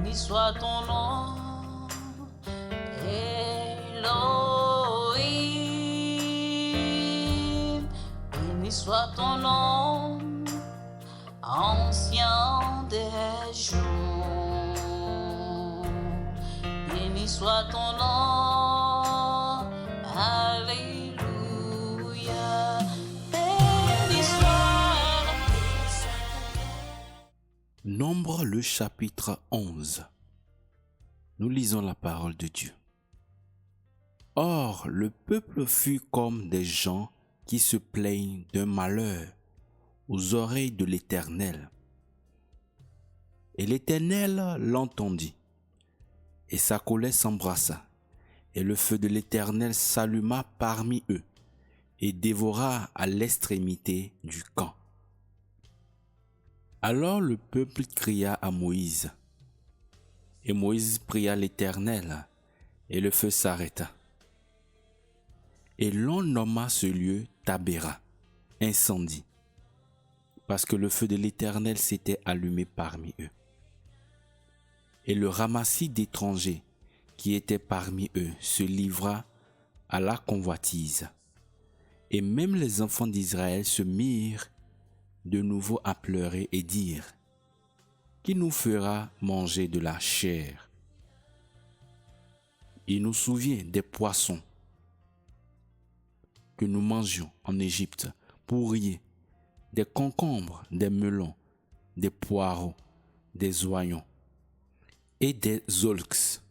Béni soit ton nom, Elohim. Béni soit ton nom, ancien des jours. Béni soit ton nom, Alléluia. Béni soit. Nombre le chapitre 11. Nous lisons la parole de Dieu. Or, le peuple fut comme des gens qui se plaignent d'un malheur aux oreilles de l'Éternel. Et l'Éternel l'entendit, et sa colère s'embrassa, et le feu de l'Éternel s'alluma parmi eux, et dévora à l'extrémité du camp. Alors le peuple cria à Moïse, et Moïse pria l'Éternel, et le feu s'arrêta. Et l'on nomma ce lieu Tabéra, incendie, parce que le feu de l'Éternel s'était allumé parmi eux. Et le ramassis d'étrangers qui étaient parmi eux se livra à la convoitise. Et même les enfants d'Israël se mirent de nouveau à pleurer et dire, qui nous fera manger de la chair? Il nous souvient des poissons que nous mangions en Égypte, pourriers, des concombres, des melons, des poireaux, des oignons et des aulx.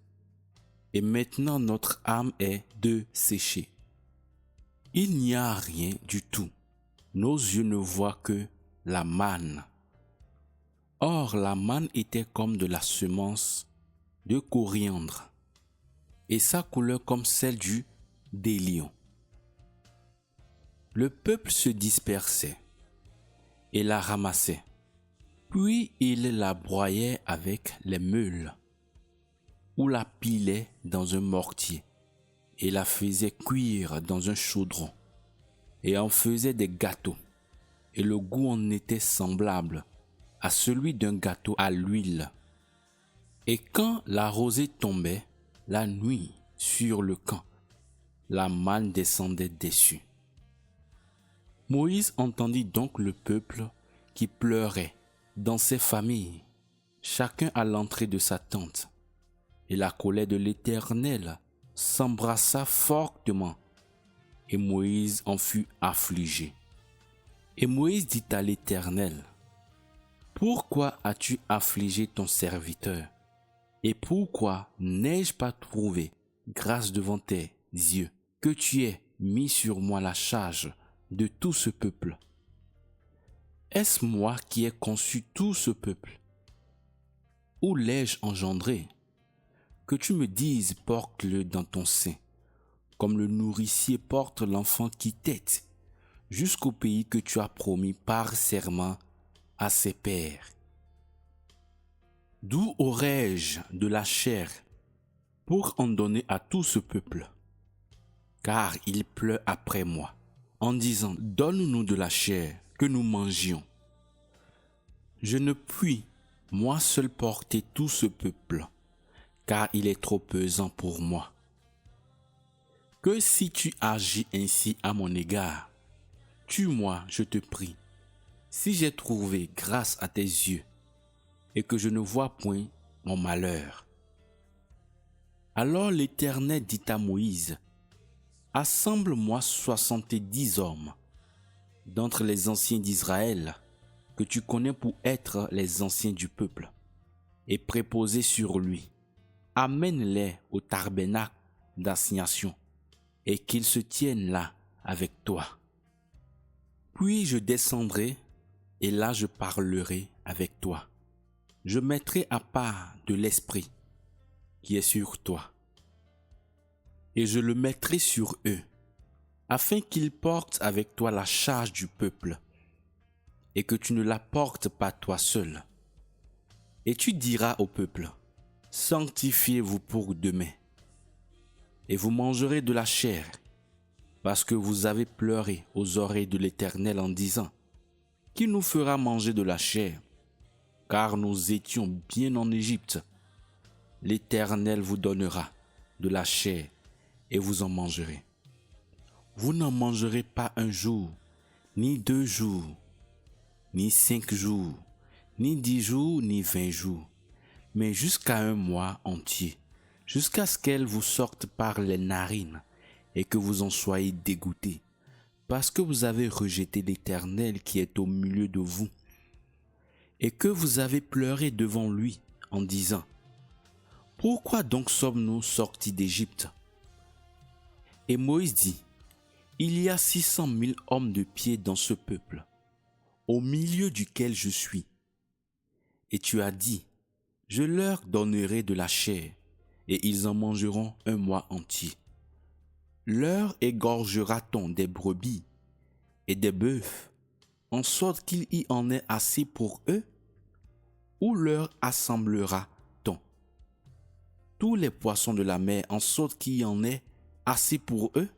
Et maintenant notre âme est desséchée. Il n'y a rien du tout. Nos yeux ne voient que la manne. Or la manne était comme de la semence de coriandre, et sa couleur comme celle du délion. Le peuple se dispersait et la ramassait, puis il la broyait avec les meules, ou la pilait dans un mortier, et la faisait cuire dans un chaudron, et en faisait des gâteaux, et le goût en était semblable à celui d'un gâteau à l'huile. Et quand la rosée tombait la nuit sur le camp, la manne descendait dessus. Moïse entendit donc le peuple qui pleurait dans ses familles, chacun à l'entrée de sa tente. Et la colère de l'Éternel s'embrassa fortement, et Moïse en fut affligé. Et Moïse dit à l'Éternel, pourquoi as-tu affligé ton serviteur? Et pourquoi n'ai-je pas trouvé grâce devant tes yeux, que tu aies mis sur moi la charge de tout ce peuple? Est-ce moi qui ai conçu tout ce peuple? Où l'ai-je engendré? Que tu me dises, porte-le dans ton sein, comme le nourricier porte l'enfant qui tète, jusqu'au pays que tu as promis par serment à ses pères. D'où aurais-je de la chair pour en donner à tout ce peuple? Car il pleure après moi, en disant, donne-nous de la chair que nous mangions. Je ne puis, moi seul, porter tout ce peuple, car il est trop pesant pour moi. Que si tu agis ainsi à mon égard, tue-moi, je te prie, si j'ai trouvé grâce à tes yeux, et que je ne vois point mon malheur. Alors l'Éternel dit à Moïse, assemble-moi 70 hommes d'entre les anciens d'Israël, que tu connais pour être les anciens du peuple, et préposés sur lui. Amène-les au tabernacle d'assignation, et qu'ils se tiennent là avec toi. Puis je descendrai, et là je parlerai avec toi. Je mettrai à part de l'esprit qui est sur toi, et je le mettrai sur eux, afin qu'ils portent avec toi la charge du peuple, et que tu ne la portes pas toi seul. Et tu diras au peuple, sanctifiez-vous pour demain, et vous mangerez de la chair, parce que vous avez pleuré aux oreilles de l'Éternel en disant, qui nous fera manger de la chair? Car nous étions bien en Égypte, l'Éternel vous donnera de la chair et vous en mangerez. Vous n'en mangerez pas un jour, ni 2 jours, ni 5 jours, ni 10 jours, ni 20 jours, mais jusqu'à un mois entier, jusqu'à ce qu'elle vous sorte par les narines et que vous en soyez dégoûtés, parce que vous avez rejeté l'Éternel qui est au milieu de vous, et que vous avez pleuré devant lui en disant, « Pourquoi donc sommes-nous sortis d'Égypte ?» Et Moïse dit, « Il y a 600 000 hommes de pied dans ce peuple, au milieu duquel je suis. Et tu as dit, je leur donnerai de la chair, et ils en mangeront un mois entier. Leur égorgera-t-on des brebis et des bœufs, en sorte qu'il y en ait assez pour eux? Ou leur assemblera-t-on tous les poissons de la mer, en sorte qu'il y en ait assez pour eux? »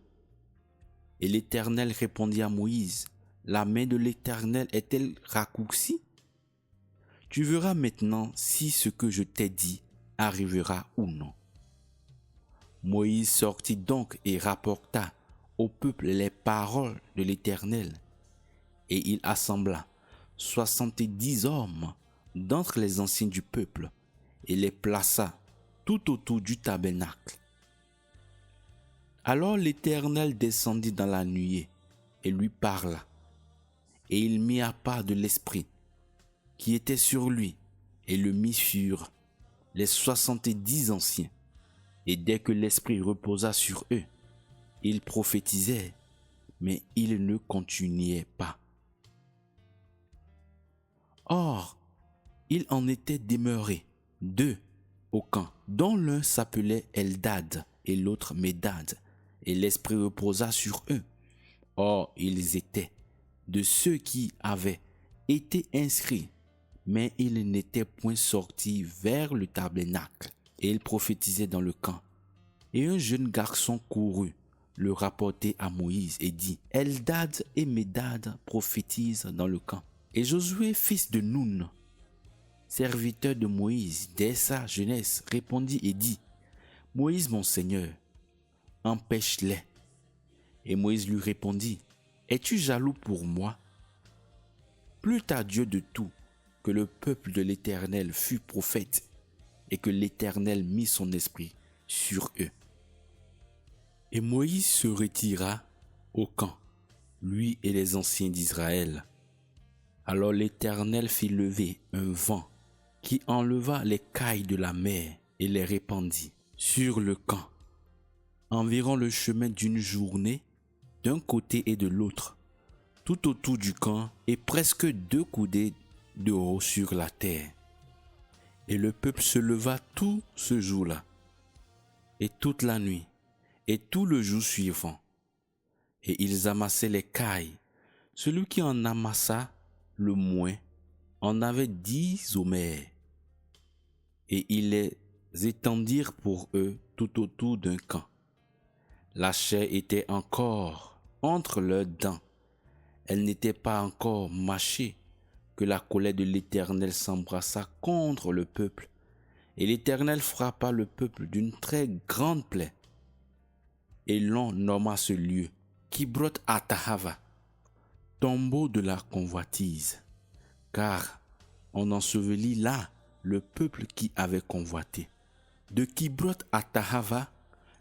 Et l'Éternel répondit à Moïse, « La main de l'Éternel est-elle raccourcie? Tu verras maintenant si ce que je t'ai dit arrivera ou non. » Moïse sortit donc et rapporta au peuple les paroles de l'Éternel. Et il assembla 70 hommes d'entre les anciens du peuple et les plaça tout autour du tabernacle. Alors l'Éternel descendit dans la nuée et lui parla. Et il mit à part de l'esprit qui était sur lui et le mit sur les 70 anciens. Et dès que l'esprit reposa sur eux, ils prophétisaient, mais ils ne continuaient pas. Or, il en était demeuré 2 au camp, dont l'un s'appelait Eldad et l'autre Médad, et l'esprit reposa sur eux. Or, ils étaient de ceux qui avaient été inscrits, mais ils n'étaient point sortis vers le tabernacle, et ils prophétisaient dans le camp. Et un jeune garçon courut le rapporter à Moïse et dit, « Eldad et Médad prophétisent dans le camp. » Et Josué, fils de Nun, serviteur de Moïse dès sa jeunesse, répondit et dit, « Moïse mon Seigneur, empêche-les. » Et Moïse lui répondit, « Es-tu jaloux pour moi? Plût à Dieu de tout que le peuple de l'Éternel fût prophète et que l'Éternel mit son esprit sur eux. » Et Moïse se retira au camp, lui et les anciens d'Israël. Alors l'Éternel fit lever un vent qui enleva les cailles de la mer et les répandit sur le camp, environ le chemin d'une journée, d'un côté et de l'autre, tout autour du camp et presque 2 coudées de haut sur la terre. Et le peuple se leva tout ce jour-là, et toute la nuit, et tout le jour suivant. Et ils amassaient les cailles. Celui qui en amassa le moins en avait 10 homères. Et ils les étendirent pour eux tout autour d'un camp. La chair était encore entre leurs dents. Elle n'était pas encore mâchée que la colère de l'Éternel s'embrassa contre le peuple. Et l'Éternel frappa le peuple d'une très grande plaie. Et l'on nomma ce lieu Kibroth Hattaava, tombeau de la convoitise, car on ensevelit là le peuple qui avait convoité. De Kibroth Hattaava,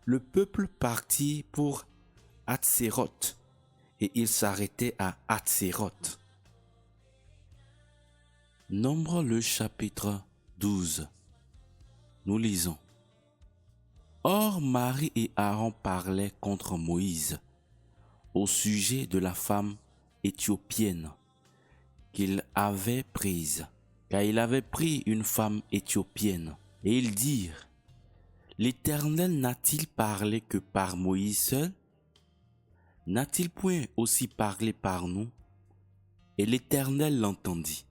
le peuple partit pour Hatséroth, et il s'arrêtait à Hatséroth. Nombre le chapitre 12. Nous lisons. Or Marie et Aaron parlaient contre Moïse au sujet de la femme éthiopienne qu'il avait prise, car il avait pris une femme éthiopienne. Et ils dirent, l'Éternel n'a-t-il parlé que par Moïse seul? N'a-t-il point aussi parlé par nous? Et l'Éternel l'entendit.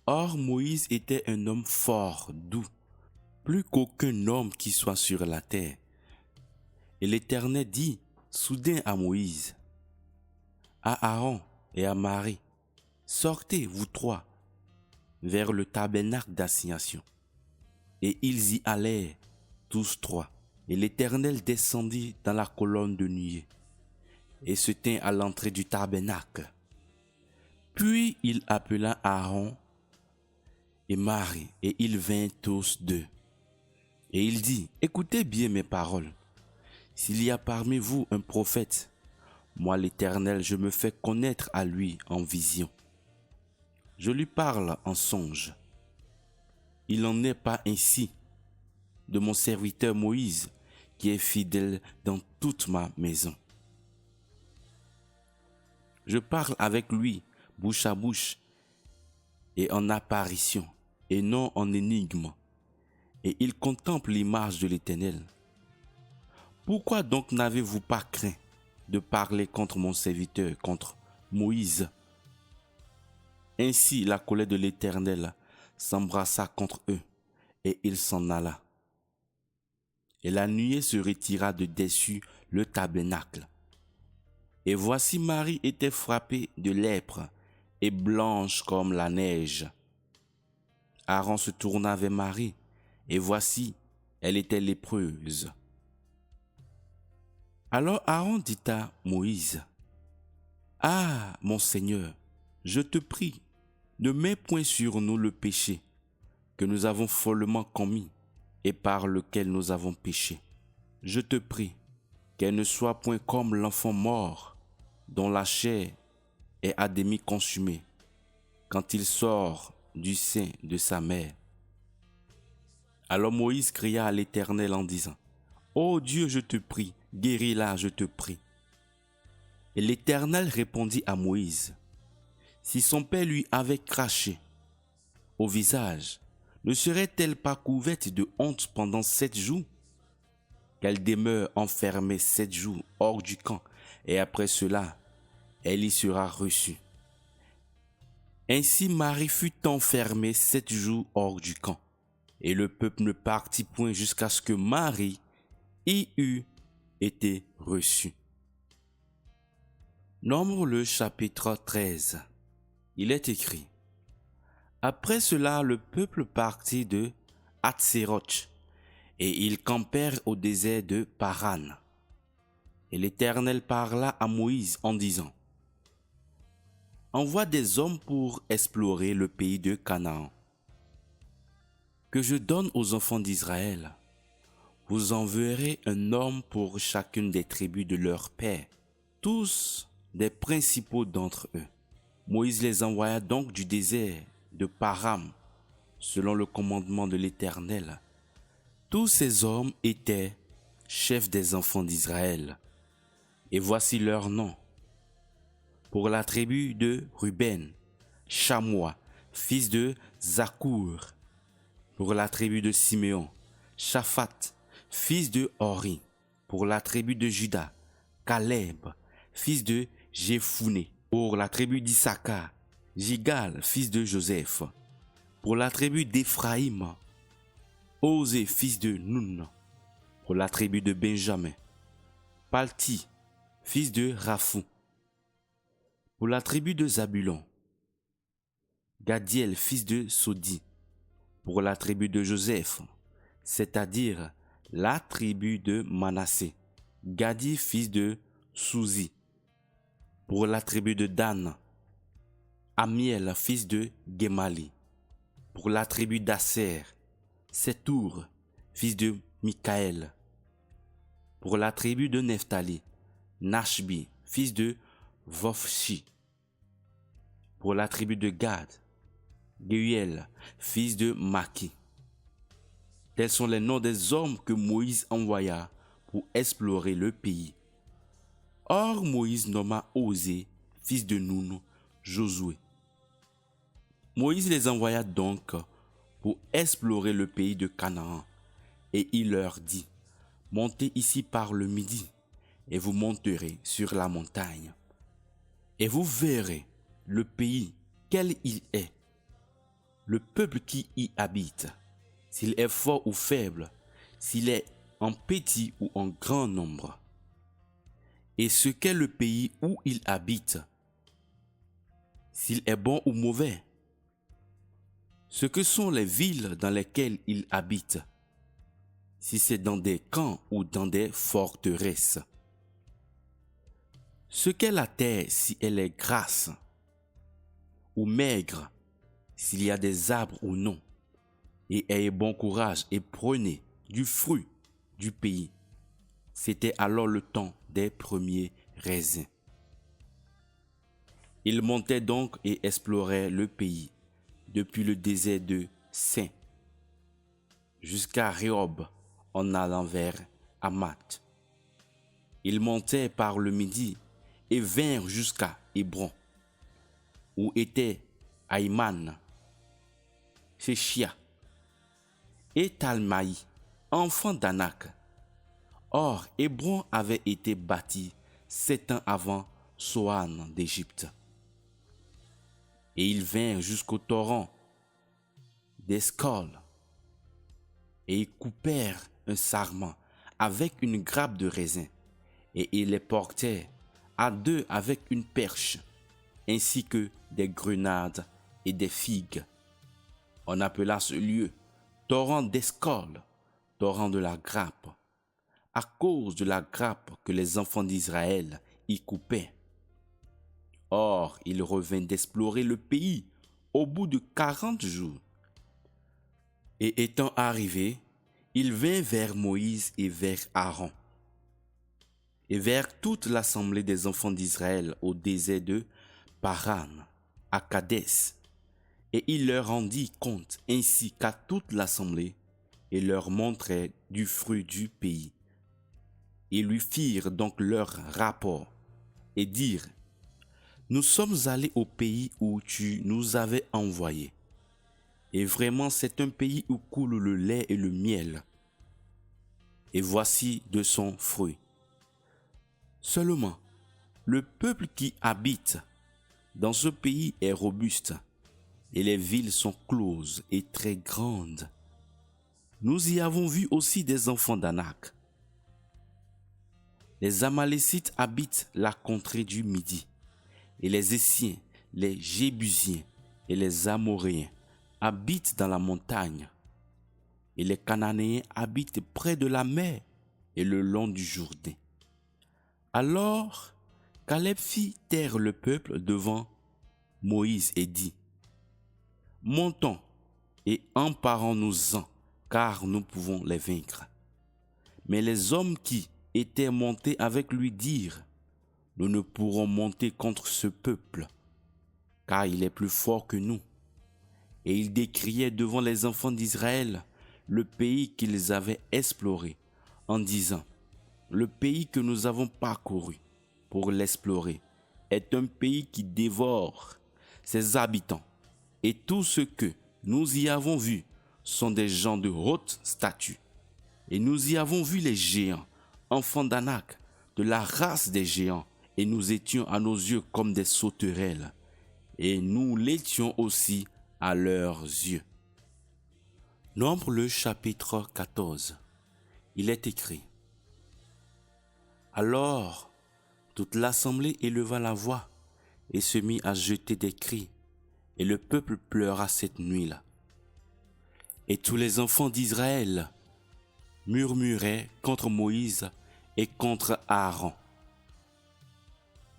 Or Moïse était un homme fort, doux, plus qu'aucun homme qui soit sur la terre. Et l'Éternel dit soudain à Moïse, à Aaron et à Marie, sortez, vous 3, vers le tabernacle d'assignation. Et ils y allèrent, tous trois. Et l'Éternel descendit dans la colonne de nuée et se tint à l'entrée du tabernacle. Puis il appela Aaron et Marie, et ils vinrent tous deux. Et il dit, écoutez bien mes paroles. S'il y a parmi vous un prophète, moi l'Éternel, je me fais connaître à lui en vision. Je lui parle en songe. Il n'en est pas ainsi de mon serviteur Moïse, qui est fidèle dans toute ma maison. Je parle avec lui, bouche à bouche, et en apparition, et non en énigme, et il contemple l'image de l'Éternel. Pourquoi donc n'avez-vous pas craint de parler contre mon serviteur, contre Moïse? Ainsi la colère de l'Éternel s'embrassa contre eux, et il s'en alla. Et la nuée se retira de dessus le tabernacle. Et voici Marie était frappée de lèpre, et blanche comme la neige. Aaron se tourna vers Marie, et voici, elle était lépreuse. Alors Aaron dit à Moïse, « Ah, mon Seigneur, je te prie, ne mets point sur nous le péché que nous avons follement commis et par lequel nous avons péché. Je te prie, qu'elle ne soit point comme l'enfant mort, dont la chair est à demi consumée, quand il sort du sein de sa mère. » Alors Moïse cria à l'Éternel en disant, « Ô Dieu, je te prie, guéris-la, je te prie. » Et l'Éternel répondit à Moïse, « Si son père lui avait craché au visage, ne serait-elle pas couverte de honte pendant 7 jours? Qu'elle demeure enfermée 7 jours hors du camp, et après cela, elle y sera reçue. » Ainsi Marie fut enfermée 7 jours hors du camp, et le peuple ne partit point jusqu'à ce que Marie y eût été reçue. Nombre le chapitre 13. Il est écrit, « Après cela, le peuple partit de Hatséroth, et ils campèrent au désert de Paran. Et l'Éternel parla à Moïse en disant, « Envoie des hommes pour explorer le pays de Canaan, que je donne aux enfants d'Israël. Vous enverrez un homme pour chacune des tribus de leur père, tous des principaux d'entre eux. » Moïse les envoya donc du désert de Param, selon le commandement de l'Éternel. Tous ces hommes étaient chefs des enfants d'Israël. Et voici leurs noms. Pour la tribu de Ruben, Chamois, fils de Zakour. Pour la tribu de Siméon, Shaphat, fils de Hori. Pour la tribu de Juda, Caleb, fils de Jéphuné. Pour la tribu d'Issachar, Jigal, fils de Joseph. Pour la tribu d'Éphraïm, Osée, fils de Nun. Pour la tribu de Benjamin, Palti, fils de Raphou. Pour la tribu de Zabulon, Gadiel, fils de Sodi. Pour la tribu de Joseph, c'est-à-dire la tribu de Manassé, Gadi, fils de Souzi. Pour la tribu de Dan, Amiel, fils de Gemali. Pour la tribu d'Asser, Setour, fils de Mikaël. Pour la tribu de Nephtali, Nashbi, fils de Vofshi. Pour la tribu de Gad, Geuel, fils de Maki. Tels sont les noms des hommes que Moïse envoya pour explorer le pays. Or Moïse nomma Osée, fils de Nun, Josué. Moïse les envoya donc pour explorer le pays de Canaan, et il leur dit, « Montez ici par le midi, et vous monterez sur la montagne, et vous verrez le pays, quel il est, le peuple qui y habite, s'il est fort ou faible, s'il est en petit ou en grand nombre, et ce qu'est le pays où il habite, s'il est bon ou mauvais. ce que sont les villes dans lesquelles ils habitent, si c'est dans des camps ou dans des forteresses. Ce qu'est la terre si elle est grasse ou maigre, s'il y a des arbres ou non, et ayez bon courage et prenez du fruit du pays. C'était alors le temps des premiers raisins. Ils montaient donc et exploraient le pays, depuis le désert de Sin jusqu'à Rehob, en allant vers Hamath. Ils montaient par le midi et vinrent jusqu'à Hébron, où étaient Aïman, Sheshia et Talmaï, enfants d'Anak. Or, Hébron avait été bâti 7 ans avant Soan d'Égypte. Et ils vinrent jusqu'au torrent d'Escol, et ils coupèrent un sarment avec une grappe de raisin, et ils les portèrent à 2 avec une perche, ainsi que des grenades et des figues. On appela ce lieu torrent d'Escol, torrent de la grappe, à cause de la grappe que les enfants d'Israël y coupaient. Or, ils revinrent d'explorer le pays au bout de 40 jours. Et étant arrivés, ils vinrent vers Moïse et vers Aaron, et vers toute l'assemblée des enfants d'Israël au désert de Paran, à Kadès. Et il leur rendit compte ainsi qu'à toute l'assemblée, et leur montrait du fruit du pays. Ils lui firent donc leur rapport, et dirent: Nous sommes allés au pays où tu nous avais envoyés. Et vraiment c'est un pays où coule le lait et le miel. Et voici de son fruit. Seulement, le peuple qui habite dans ce pays est robuste, et les villes sont closes et très grandes. Nous y avons vu aussi des enfants d'Anak. Les Amalécites habitent la contrée du Midi, et les Essiens, les Jébusiens et les Amoréens habitent dans la montagne, et les Cananéens habitent près de la mer et le long du Jourdain. Alors Caleb fit taire le peuple devant Moïse et dit: Montons et emparons-nous-en, car nous pouvons les vaincre. Mais les hommes qui étaient montés avec lui dirent: Nous ne pourrons monter contre ce peuple, car il est plus fort que nous. Et ils décriaient devant les enfants d'Israël le pays qu'ils avaient exploré, en disant: Le pays que nous avons parcouru pour l'explorer est un pays qui dévore ses habitants, et tout ce que nous y avons vu sont des gens de haute stature. Et nous y avons vu les géants, enfants d'Anak, de la race des géants, et nous étions à nos yeux comme des sauterelles, et nous l'étions aussi à leurs yeux. Nombre le chapitre 14. Il est écrit: Alors toute l'assemblée éleva la voix et se mit à jeter des cris, et le peuple pleura cette nuit-là. Et tous les enfants d'Israël murmuraient contre Moïse et contre Aaron.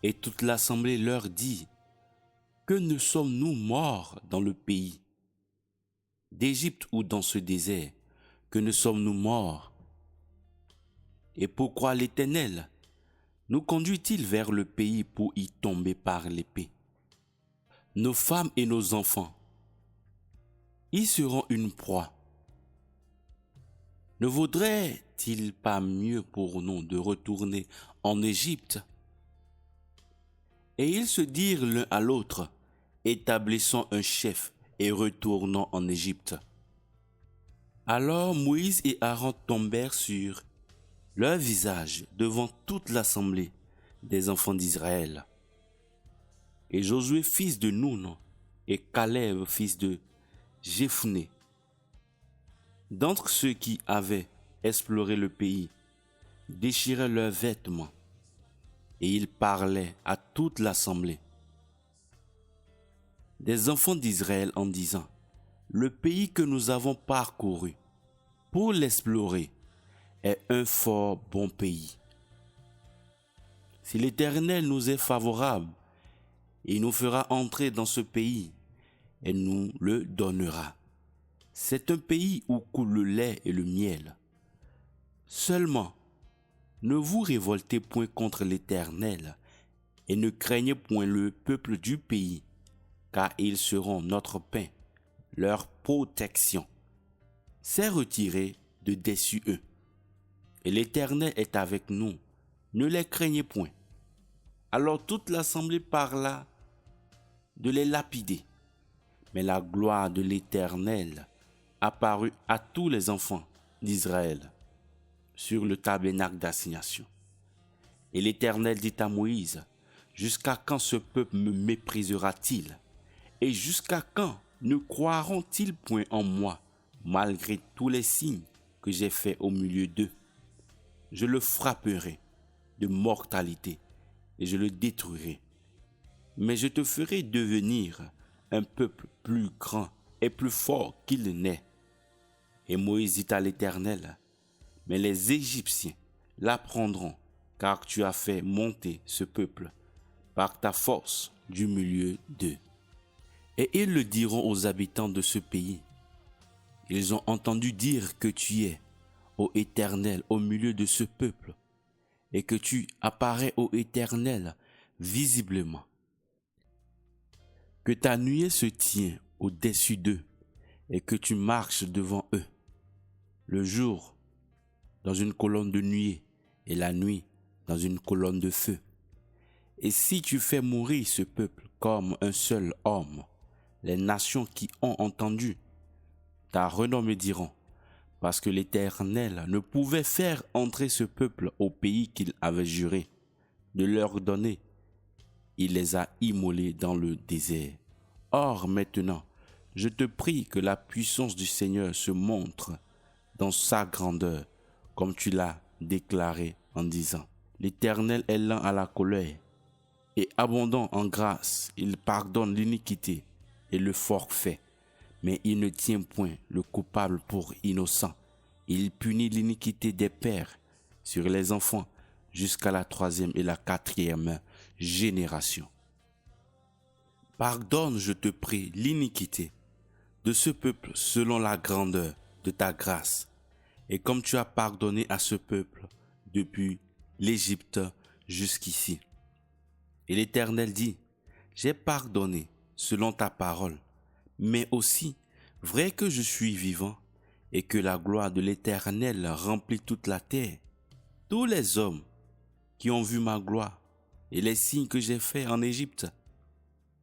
Et toute l'assemblée leur dit: Que ne sommes-nous morts dans le pays d'Égypte ou dans ce désert? Que ne sommes-nous morts? Et pourquoi l'Éternel nous conduit-il vers le pays pour y tomber par l'épée? Nos femmes et nos enfants y seront une proie. Ne vaudrait-il pas mieux pour nous de retourner en Égypte? Et ils se dirent l'un à l'autre: Établissons un chef et retournons en Égypte. Alors Moïse et Aaron tombèrent sur leur visage devant toute l'assemblée des enfants d'Israël. Et Josué fils de Nun et Caleb fils de Jephunné, d'entre ceux qui avaient exploré le pays, déchiraient leurs vêtements, et ils parlaient à toute l'assemblée des enfants d'Israël en disant: le pays que nous avons parcouru pour l'explorer est un fort bon pays. Si l'Éternel nous est favorable, il nous fera entrer dans ce pays et nous le donnera. C'est un pays où coule le lait et le miel. Seulement, ne vous révoltez point contre l'Éternel et ne craignez point le peuple du pays, car ils seront notre pain, leur protection. C'est retiré de dessus eux. Et l'Éternel est avec nous, ne les craignez point. Alors toute l'assemblée parla de les lapider. Mais la gloire de l'Éternel apparut à tous les enfants d'Israël sur le tabernacle d'assignation. Et l'Éternel dit à Moïse, « Jusqu'à quand ce peuple me méprisera-t-il? Et jusqu'à quand ne croiront-ils point en moi, malgré tous les signes que j'ai faits au milieu d'eux? Je le frapperai de mortalité et je le détruirai. Mais je te ferai devenir un peuple plus grand et plus fort qu'il n'est. » Et Moïse dit à l'Éternel, « Mais les Égyptiens l'apprendront, car tu as fait monter ce peuple par ta force du milieu d'eux. » Et ils le diront aux habitants de ce pays. Ils ont entendu dire que tu es, ô Éternel, au milieu de ce peuple, et que tu apparais, ô Éternel, visiblement. Que ta nuée se tient au-dessus d'eux, et que tu marches devant eux. Le jour, dans une colonne de nuée, et la nuit, dans une colonne de feu. Et si tu fais mourir ce peuple comme un seul homme, les nations qui ont entendu ta renommée diront, parce que l'Éternel ne pouvait faire entrer ce peuple au pays qu'il avait juré de leur donner. Il les a immolés dans le désert. Or maintenant, je te prie que la puissance du Seigneur se montre dans sa grandeur, comme tu l'as déclaré en disant, l'Éternel est lent à la colère et abondant en grâce, il pardonne l'iniquité et le forfait, mais il ne tient point le coupable pour innocent. Il punit l'iniquité des pères sur les enfants jusqu'à la 3e et la 4e génération. Pardonne, je te prie, l'iniquité de ce peuple selon la grandeur de ta grâce, et comme tu as pardonné à ce peuple depuis l'Égypte jusqu'ici. Et l'Éternel dit, j'ai pardonné selon ta parole, mais aussi, vrai que je suis vivant et que la gloire de l'Éternel remplit toute la terre, tous les hommes qui ont vu ma gloire et les signes que j'ai faits en Égypte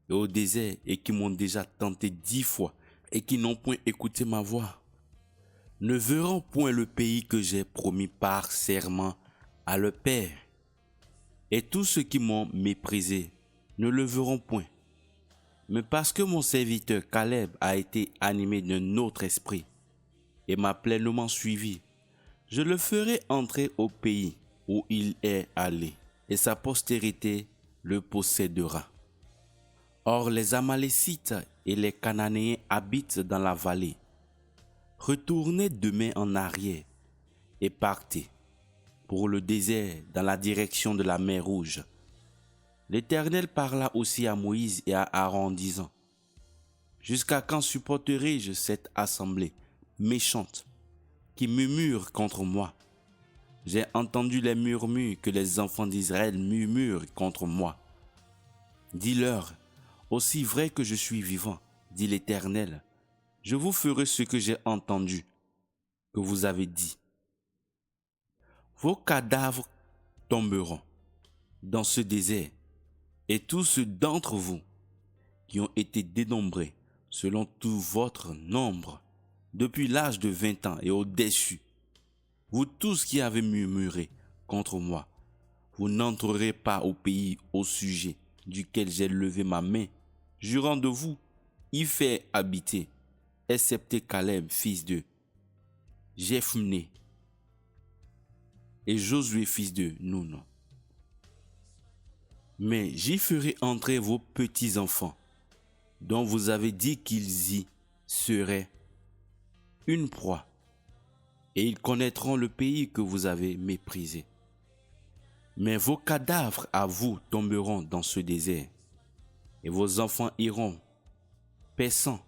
et au désert et qui m'ont déjà tenté 10 fois et qui n'ont point écouté ma voix, ne verront point le pays que j'ai promis par serment à leur père. Et tous ceux qui m'ont méprisé ne le verront point. Mais parce que mon serviteur Caleb a été animé d'un autre esprit et m'a pleinement suivi, je le ferai entrer au pays où il est allé, et sa postérité le possédera. Or les Amalécites et les Cananéens habitent dans la vallée. Retournez demain en arrière et partez pour le désert dans la direction de la mer Rouge. L'Éternel parla aussi à Moïse et à Aaron en disant, « Jusqu'à quand supporterai-je cette assemblée méchante qui murmure contre moi? J'ai entendu les murmures que les enfants d'Israël murmurent contre moi. Dis-leur, aussi vrai que je suis vivant, dit l'Éternel, je vous ferai ce que j'ai entendu, que vous avez dit. Vos cadavres tomberont dans ce désert, et tous ceux d'entre vous qui ont été dénombrés selon tout votre nombre, depuis l'âge de 20 ans et au-dessus, vous tous qui avez murmuré contre moi, vous n'entrerez pas au pays au sujet duquel j'ai levé ma main, jurant de vous y faire habiter, excepté Caleb, fils de Jephné, et Josué, fils de Nun. Mais j'y ferai entrer vos petits-enfants, dont vous avez dit qu'ils y seraient une proie, et ils connaîtront le pays que vous avez méprisé. Mais vos cadavres à vous tomberont dans ce désert, et vos enfants iront paissant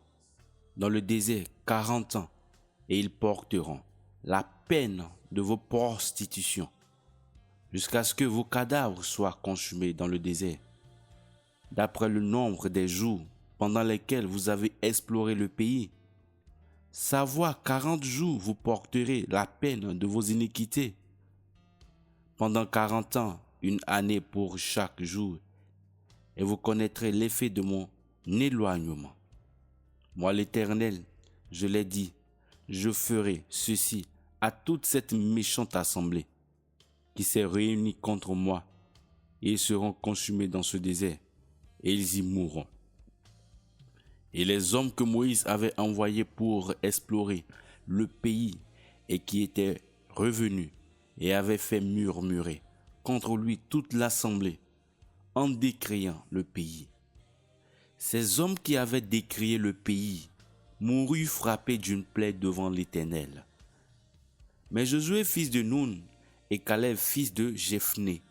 dans le désert 40 ans, et ils porteront la peine de vos prostitutions, jusqu'à ce que vos cadavres soient consumés dans le désert, d'après le nombre des jours pendant lesquels vous avez exploré le pays. Savoir 40 jours vous porterez la peine de vos iniquités. Pendant 40 ans, une année pour chaque jour, et vous connaîtrez l'effet de mon éloignement. Moi l'Éternel, je l'ai dit, je ferai ceci à toute cette méchante assemblée qui s'est réunie contre moi, et ils seront consumés dans ce désert, et ils y mourront. Et les hommes que Moïse avait envoyés pour explorer le pays et qui étaient revenus et avaient fait murmurer contre lui toute l'assemblée en décriant le pays. Ces hommes qui avaient décrié le pays moururent frappés d'une plaie devant l'Éternel. Mais Josué fils de Nun et Caleb fils de Jephné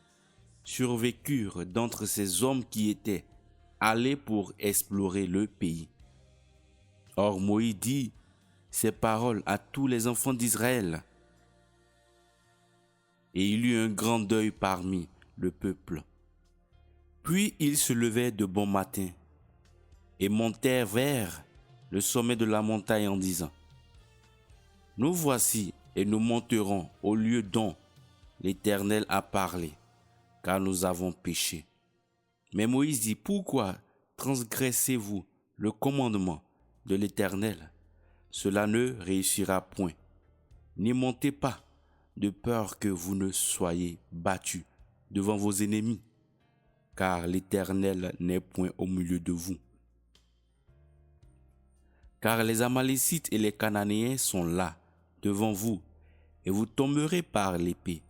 survécurent d'entre ces hommes qui étaient allés pour explorer le pays. Or Moïse dit ces paroles à tous les enfants d'Israël. Et il y eut un grand deuil parmi le peuple. Puis ils se levèrent de bon matin et montèrent vers le sommet de la montagne en disant: Nous voici et nous monterons au lieu dont l'Éternel a parlé, car nous avons péché. Mais Moïse dit: Pourquoi transgressez-vous le commandement de l'Éternel? Cela ne réussira point. N'y montez pas, de peur que vous ne soyez battus devant vos ennemis, car l'Éternel n'est point au milieu de vous. Car les Amalécites et les Cananéens sont là, devant vous, et vous tomberez par l'épée,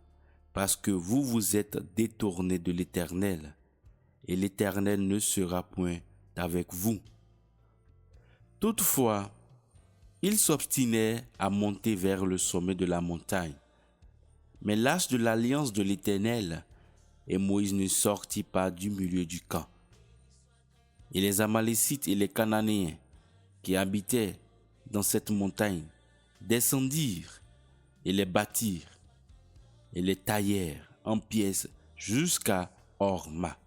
parce que vous vous êtes détournés de l'Éternel, et l'Éternel ne sera point avec vous. Toutefois, ils s'obstinèrent à monter vers le sommet de la montagne. Mais l'âge de l'alliance de l'Éternel, et Moïse ne sortit pas du milieu du camp. Et les Amalécites et les Cananéens, qui habitaient dans cette montagne, descendirent et les bâtirent, et les taillèrent en pièces jusqu'à Horma.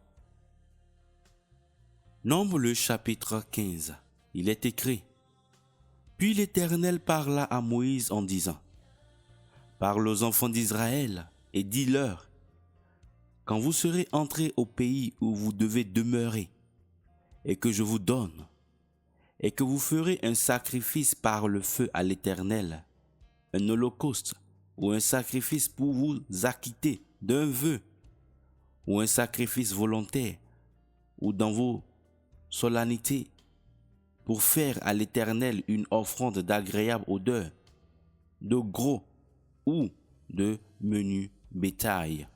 Nombre le chapitre 15. Il est écrit: Puis l'Éternel parla à Moïse en disant: Parle aux enfants d'Israël et dis-leur: Quand vous serez entrés au pays où vous devez demeurer, et que je vous donne, et que vous ferez un sacrifice par le feu à l'Éternel, un holocauste ou un sacrifice pour vous acquitter d'un vœu, ou un sacrifice volontaire, ou dans vos solennités, pour faire à l'Éternel une offrande d'agréable odeur, de gros ou de menu bétail.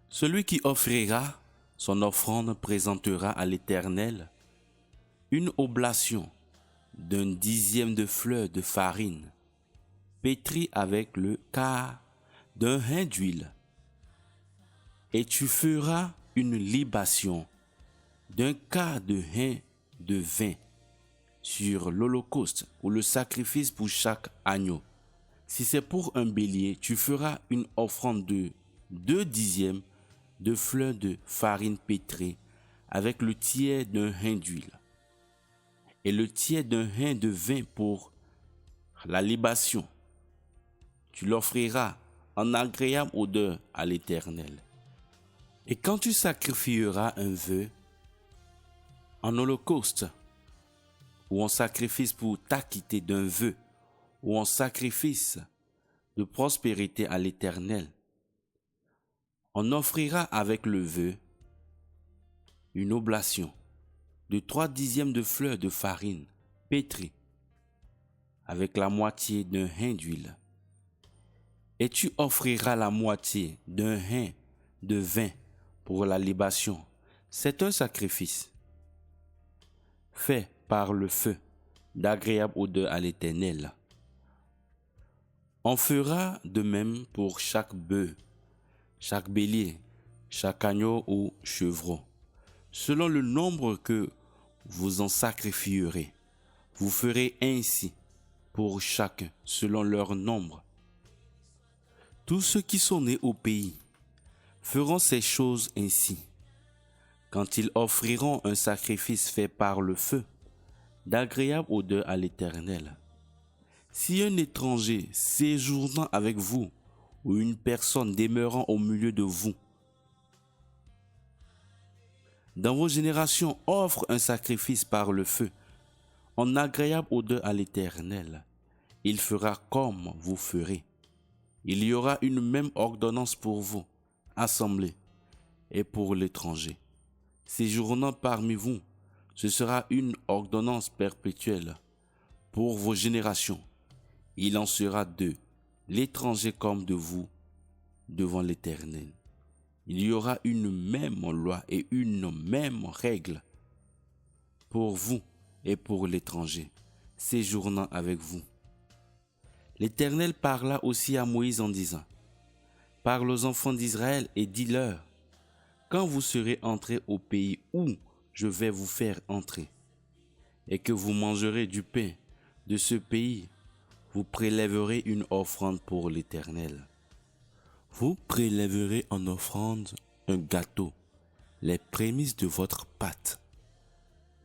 Celui qui offrira son offrande présentera à l'Éternel une oblation d'un dixième de fleur de farine, pétrie avec le quart d'un hin d'huile. Et tu feras une libation d'un quart de hin de vin sur l'holocauste ou le sacrifice pour chaque agneau. Si c'est pour un bélier, tu feras une offrande de 2 dixièmes de fleurs de farine pétrée avec le tiers d'un hin d'huile et le tiers d'un hin de vin pour la libation. Tu l'offriras en agréable odeur à l'Éternel. Et quand tu sacrifieras un vœu en holocauste ou en sacrifice pour t'acquitter d'un vœu ou en sacrifice de prospérité à l'Éternel, on offrira avec le vœu une oblation de 3 dixièmes de fleurs de farine pétrie avec la moitié d'un hin d'huile. Et tu offriras la moitié d'un hin de vin pour la libation. C'est un sacrifice fait par le feu d'agréable odeur à l'Éternel. On fera de même pour chaque bœuf, chaque bélier, chaque agneau ou chevreau, selon le nombre que vous en sacrifierez. Vous ferez ainsi pour chacun, selon leur nombre. Tous ceux qui sont nés au pays feront ces choses ainsi. Quand ils offriront un sacrifice fait par le feu, d'agréable odeur à l'Éternel. Si un étranger séjournant avec vous ou une personne demeurant au milieu de vous, dans vos générations offre un sacrifice par le feu, en agréable odeur à l'Éternel, il fera comme vous ferez. Il y aura une même ordonnance pour vous, assemblée, et pour l'étranger. Séjournant parmi vous, ce sera une ordonnance perpétuelle pour vos générations. Il en sera de l'étranger comme de vous devant l'Éternel. Il y aura une même loi et une même règle pour vous et pour l'étranger, séjournant avec vous. L'Éternel parla aussi à Moïse en disant, « Parle aux enfants d'Israël et dis-leur, quand vous serez entrés au pays où je vais vous faire entrer, et que vous mangerez du pain de ce pays, vous prélèverez une offrande pour l'Éternel. Vous prélèverez en offrande un gâteau, les prémices de votre pâte.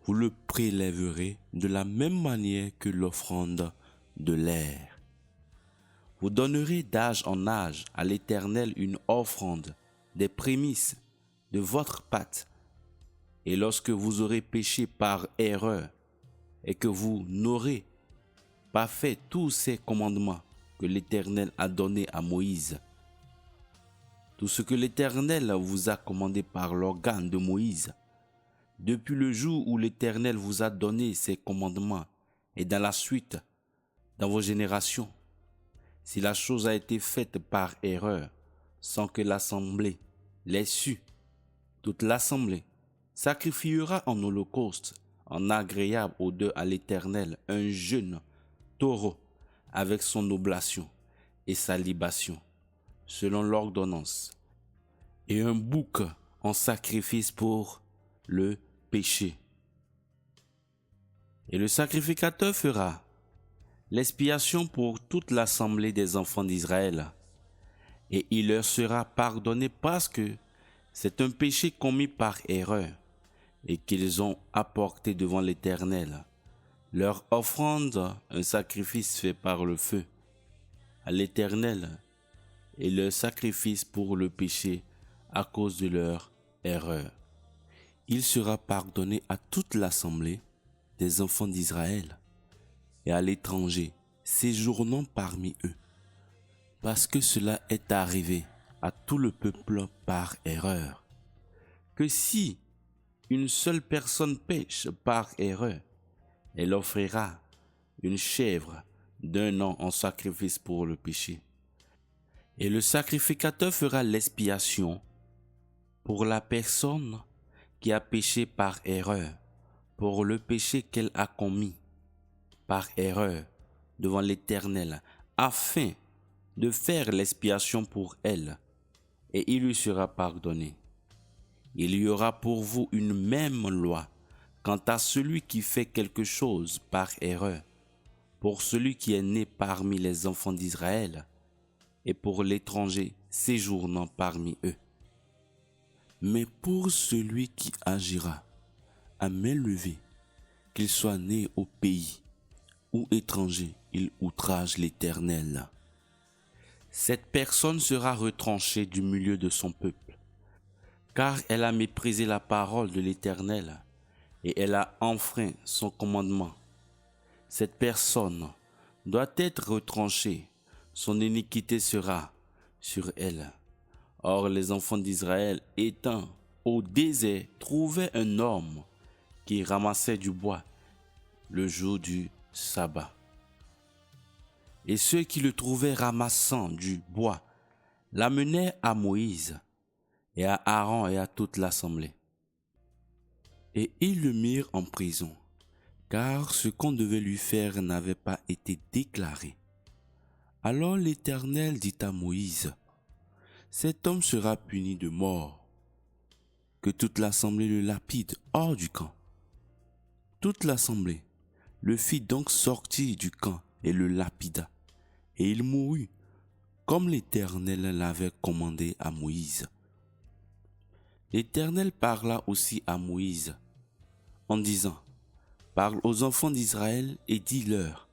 Vous le prélèverez de la même manière que l'offrande de l'air. Vous donnerez d'âge en âge à l'Éternel une offrande des prémices de votre pâte. Et lorsque vous aurez péché par erreur et que vous n'aurez pas fait tous ces commandements que l'Éternel a donnés à Moïse, tout ce que l'Éternel vous a commandé par l'organe de Moïse, depuis le jour où l'Éternel vous a donné ces commandements et dans la suite, dans vos générations, si la chose a été faite par erreur, sans que l'assemblée l'ait su, toute l'assemblée sacrifiera en holocauste, en agréable odeur à l'Éternel, un jeune taureau avec son oblation et sa libation, selon l'ordonnance, et un bouc en sacrifice pour le péché. Et le sacrificateur fera l'expiation pour toute l'assemblée des enfants d'Israël, et il leur sera pardonné parce que c'est un péché commis par erreur, et qu'ils ont apporté devant l'Éternel leur offrande, un sacrifice fait par le feu à l'Éternel, et leur sacrifice pour le péché à cause de leur erreur. Il sera pardonné à toute l'assemblée des enfants d'Israël et à l'étranger séjournant parmi eux, parce que cela est arrivé à tout le peuple par erreur, que si une seule personne pêche par erreur, elle offrira une chèvre d'un an en sacrifice pour le péché. Et le sacrificateur fera l'expiation pour la personne qui a péché par erreur, pour le péché qu'elle a commis par erreur devant l'Éternel, afin de faire l'expiation pour elle, et il lui sera pardonné. Il y aura pour vous une même loi quant à celui qui fait quelque chose par erreur, pour celui qui est né parmi les enfants d'Israël, et pour l'étranger séjournant parmi eux. Mais pour celui qui agira à main levée, qu'il soit né au pays ou étranger, il outrage l'Éternel. Cette personne sera retranchée du milieu de son peuple, car elle a méprisé la parole de l'Éternel et elle a enfreint son commandement. Cette personne doit être retranchée, son iniquité sera sur elle. Or les enfants d'Israël, étant au désert, trouvaient un homme qui ramassait du bois le jour du sabbat. Et ceux qui le trouvaient ramassant du bois l'amenèrent à Moïse et à Aaron et à toute l'assemblée. Et ils le mirent en prison, car ce qu'on devait lui faire n'avait pas été déclaré. Alors l'Éternel dit à Moïse, « Cet homme sera puni de mort, que toute l'assemblée le lapide hors du camp. » Toute l'assemblée le fit donc sortir du camp et le lapida, et il mourut, comme l'Éternel l'avait commandé à Moïse. L'Éternel parla aussi à Moïse, en disant, « Parle aux enfants d'Israël et dis-leur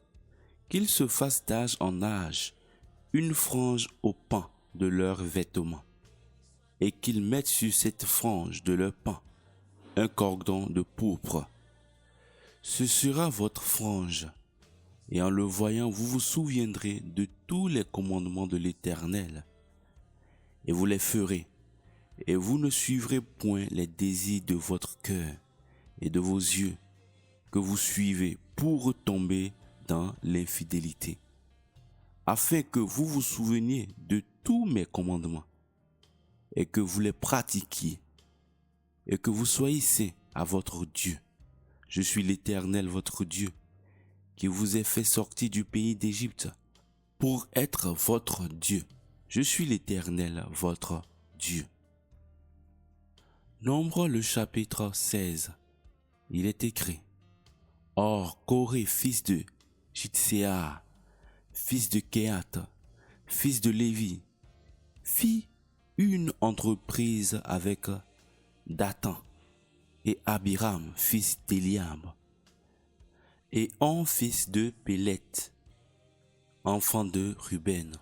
qu'ils se fassent d'âge en âge une frange au pan de leurs vêtements, et qu'ils mettent sur cette frange de leur pan un cordon de pourpre. Ce sera votre frange, et en le voyant, vous vous souviendrez de tous les commandements de l'Éternel, et vous les ferez, et vous ne suivrez point les désirs de votre cœur et de vos yeux, que vous suivez pour tomber dans l'infidélité, afin que vous vous souveniez de tous mes commandements, et que vous les pratiquiez, et que vous soyez saints à votre Dieu. Je suis l'Éternel votre Dieu, qui vous ai fait sortir du pays d'Égypte, pour être votre Dieu. Je suis l'Éternel votre Dieu. Nombre le chapitre 16. Il est écrit, « Or Coré, fils de Jitséa, fils de Kéat, fils de Lévi, fit une entreprise avec Dathan et Abiram, fils d'Éliab, et On, fils de Pélet, enfant de Ruben.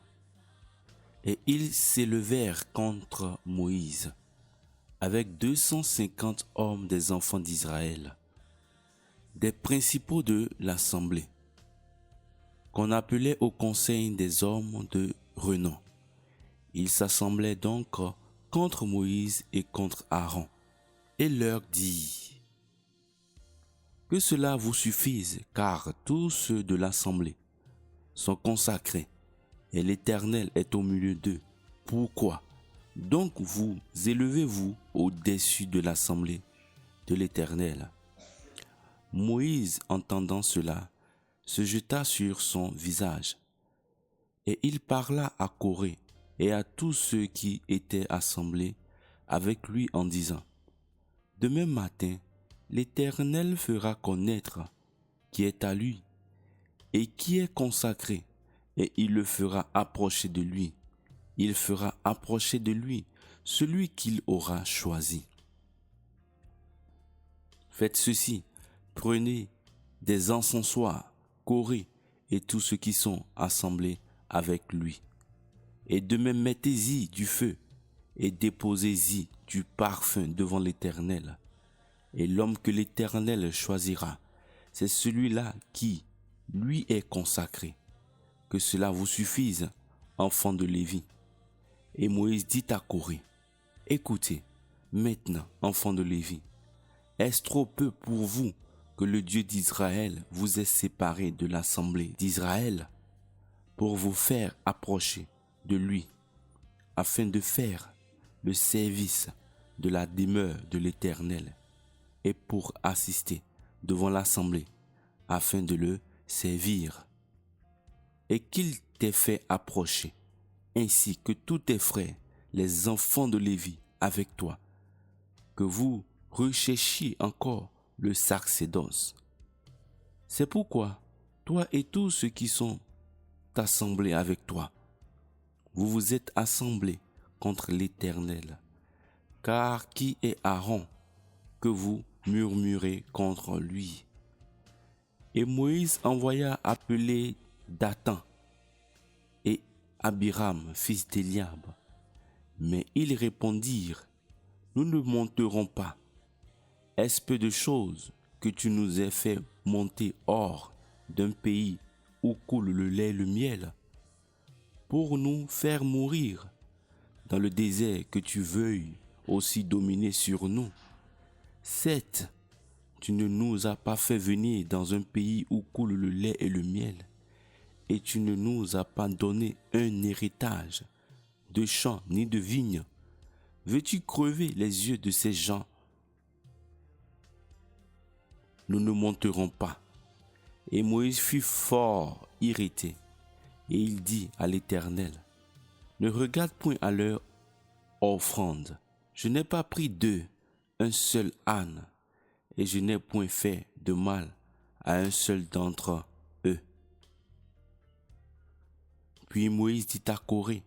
Et ils s'élevèrent contre Moïse, avec 250 hommes des enfants d'Israël, des principaux de l'assemblée, qu'on appelait au conseil des hommes de renom. Ils s'assemblaient donc contre Moïse et contre Aaron, et leur dit, « Que cela vous suffise, car tous ceux de l'assemblée sont consacrés, et l'Éternel est au milieu d'eux. Pourquoi donc vous élevez-vous au-dessus de l'assemblée de l'Éternel ?» Moïse, entendant cela, se jeta sur son visage, et il parla à Coré et à tous ceux qui étaient assemblés avec lui en disant, « Demain matin, l'Éternel fera connaître qui est à lui et qui est consacré, et il le fera approcher de lui. Il fera approcher de lui celui qu'il aura choisi. Faites ceci, prenez des encensoirs, Coré et tous ceux qui sont assemblés avec lui. Et demain mettez-y du feu et déposez-y du parfum devant l'Éternel. Et l'homme que l'Éternel choisira, c'est celui-là qui lui est consacré. Que cela vous suffise, enfants de Lévi. » Et Moïse dit à Coré, « Écoutez, maintenant, enfants de Lévi, est-ce trop peu pour vous que le Dieu d'Israël vous ait séparé de l'assemblée d'Israël pour vous faire approcher de lui, afin de faire le service de la demeure de l'Éternel et pour assister devant l'assemblée afin de le servir, et qu'il t'ait fait approcher, ainsi que tous tes frères, les enfants de Lévi, avec toi, que vous recherchiez encore le sacerdoce. C'est pourquoi, toi et tous ceux qui sont assemblés avec toi, vous vous êtes assemblés contre l'Éternel. Car qui est Aaron que vous murmurez contre lui? » Et Moïse envoya appeler Dathan et Abiram, fils d'Éliab. Mais ils répondirent, « Nous ne monterons pas. Est-ce peu de choses que tu nous aies fait monter hors d'un pays où coule le lait et le miel, pour nous faire mourir dans le désert, que tu veuilles aussi dominer sur nous? Certes, tu ne nous as pas fait venir dans un pays où coule le lait et le miel, et tu ne nous as pas donné un héritage de champs ni de vignes. Veux-tu crever les yeux de ces gens? Nous ne monterons pas, Et Moïse fut fort irrité, et il dit à l'Éternel, ne regarde point à leur offrande. Je n'ai pas pris d'eux un seul âne, et je n'ai point fait de mal à un seul d'entre eux. Puis Moïse dit à Corée,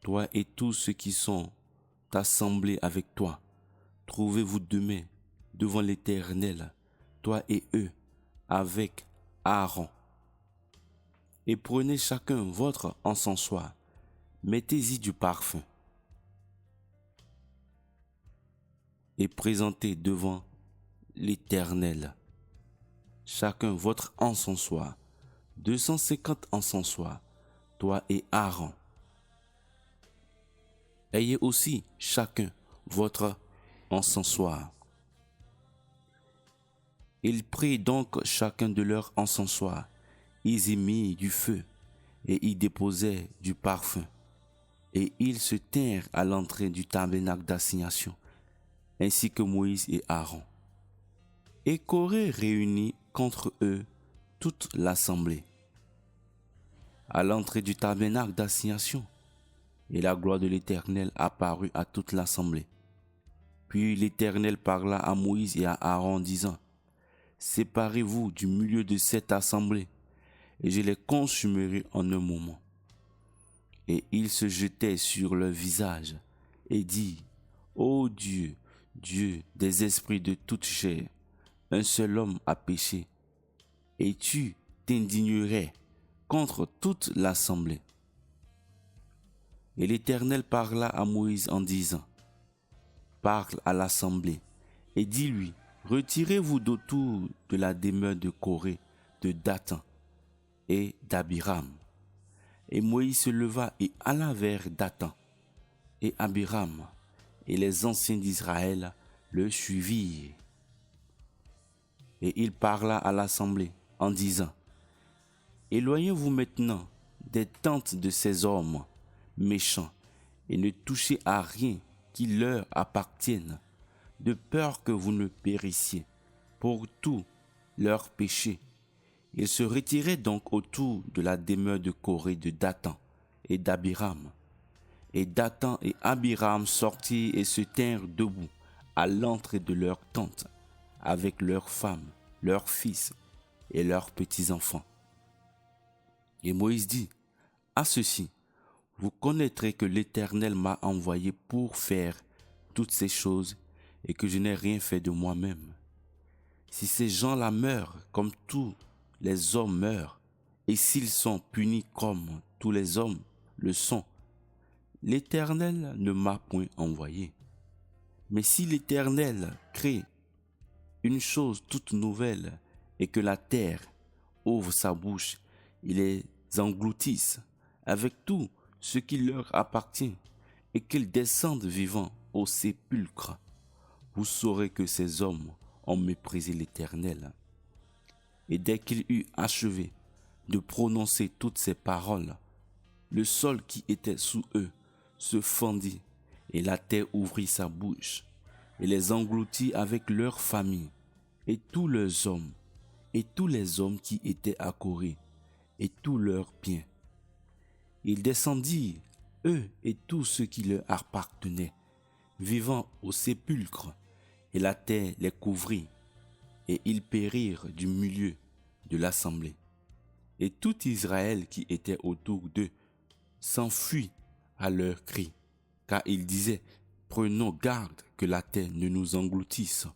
toi et tous ceux qui sont assemblés avec toi, trouvez-vous demain devant l'Éternel, toi et eux, avec Aaron. Et prenez chacun votre encensoir, mettez-y du parfum, et présentez devant l'Éternel chacun votre encensoir, 250 encensoirs, toi et Aaron. Ayez aussi chacun votre encensoir. Ils prirent donc chacun de leurs encensoirs, ils y mirent du feu, et y déposaient du parfum. Et ils se tinrent à l'entrée du tabernacle d'assignation, ainsi que Moïse et Aaron. Et Corée réunit contre eux toute l'assemblée à l'entrée du tabernacle d'assignation, et la gloire de l'Éternel apparut à toute l'assemblée. Puis l'Éternel parla à Moïse et à Aaron, disant, séparez-vous du milieu de cette assemblée, et je les consumerai en un moment. Et ils se jetaient sur leur visage, et dit, ô Dieu, Dieu des esprits de toute chair, un seul homme a péché, et tu t'indignerais contre toute l'assemblée. Et l'Éternel parla à Moïse en disant, parle à l'assemblée, et dis-lui, retirez-vous d'autour de la demeure de Corée, de Dathan et d'Abiram. Et Moïse se leva et alla vers Dathan et Abiram, et les anciens d'Israël le suivirent. Et il parla à l'assemblée en disant, éloignez-vous maintenant des tentes de ces hommes méchants, et ne touchez à rien qui leur appartienne, de peur que vous ne périssiez pour tous leurs péchés. Ils se retiraient donc autour de la demeure de Corée, de Dathan et d'Abiram. Et Dathan et Abiram sortirent et se tinrent debout à l'entrée de leur tente, avec leurs femmes, leurs fils et leurs petits-enfants. Et Moïse dit, à ceci, vous connaîtrez que l'Éternel m'a envoyé pour faire toutes ces choses et que je n'ai rien fait de moi-même. Si ces gens-là meurent comme tous les hommes meurent, et s'ils sont punis comme tous les hommes le sont, l'Éternel ne m'a point envoyé. Mais si l'Éternel crée une chose toute nouvelle et que la terre ouvre sa bouche et les engloutisse avec tout ce qui leur appartient et qu'ils descendent vivants au sépulcre, vous saurez que ces hommes ont méprisé l'Éternel. Et dès qu'il eut achevé de prononcer toutes ces paroles, le sol qui était sous eux se fendit, et la terre ouvrit sa bouche, et les engloutit avec leurs familles, et tous leurs hommes, et tous les hommes qui étaient à Corée, et tous leurs biens. Ils descendirent, eux et tous ceux qui leur appartenaient, vivant au sépulcre, et la terre les couvrit, et ils périrent du milieu de l'assemblée. Et tout Israël qui était autour d'eux s'enfuit à leur cri, car ils disaient, prenons garde que la terre ne nous engloutisse.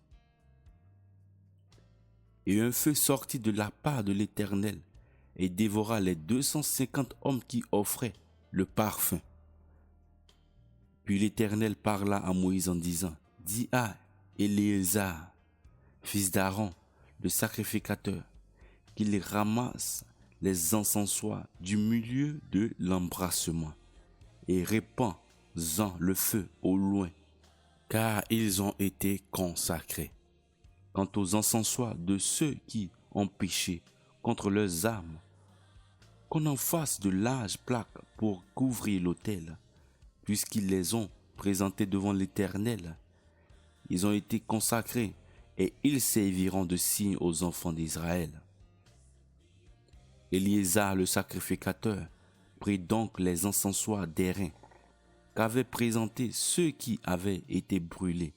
Et un feu sortit de la part de l'Éternel et dévora les 250 hommes qui offraient le parfum. Puis l'Éternel parla à Moïse en disant, dis à Éléazar, fils d'Aaron, le sacrificateur, qu'il ramasse les encensoirs du milieu de l'embrassement et répand-en le feu au loin, car ils ont été consacrés. Quant aux encensoirs de ceux qui ont péché contre leurs âmes, qu'on en fasse de larges plaques pour couvrir l'autel, puisqu'ils les ont présentés devant l'Éternel. Ils ont été consacrés et ils serviront de signe aux enfants d'Israël. Éléazar le sacrificateur prit donc les encensoirs d'airain qu'avaient présentés ceux qui avaient été brûlés,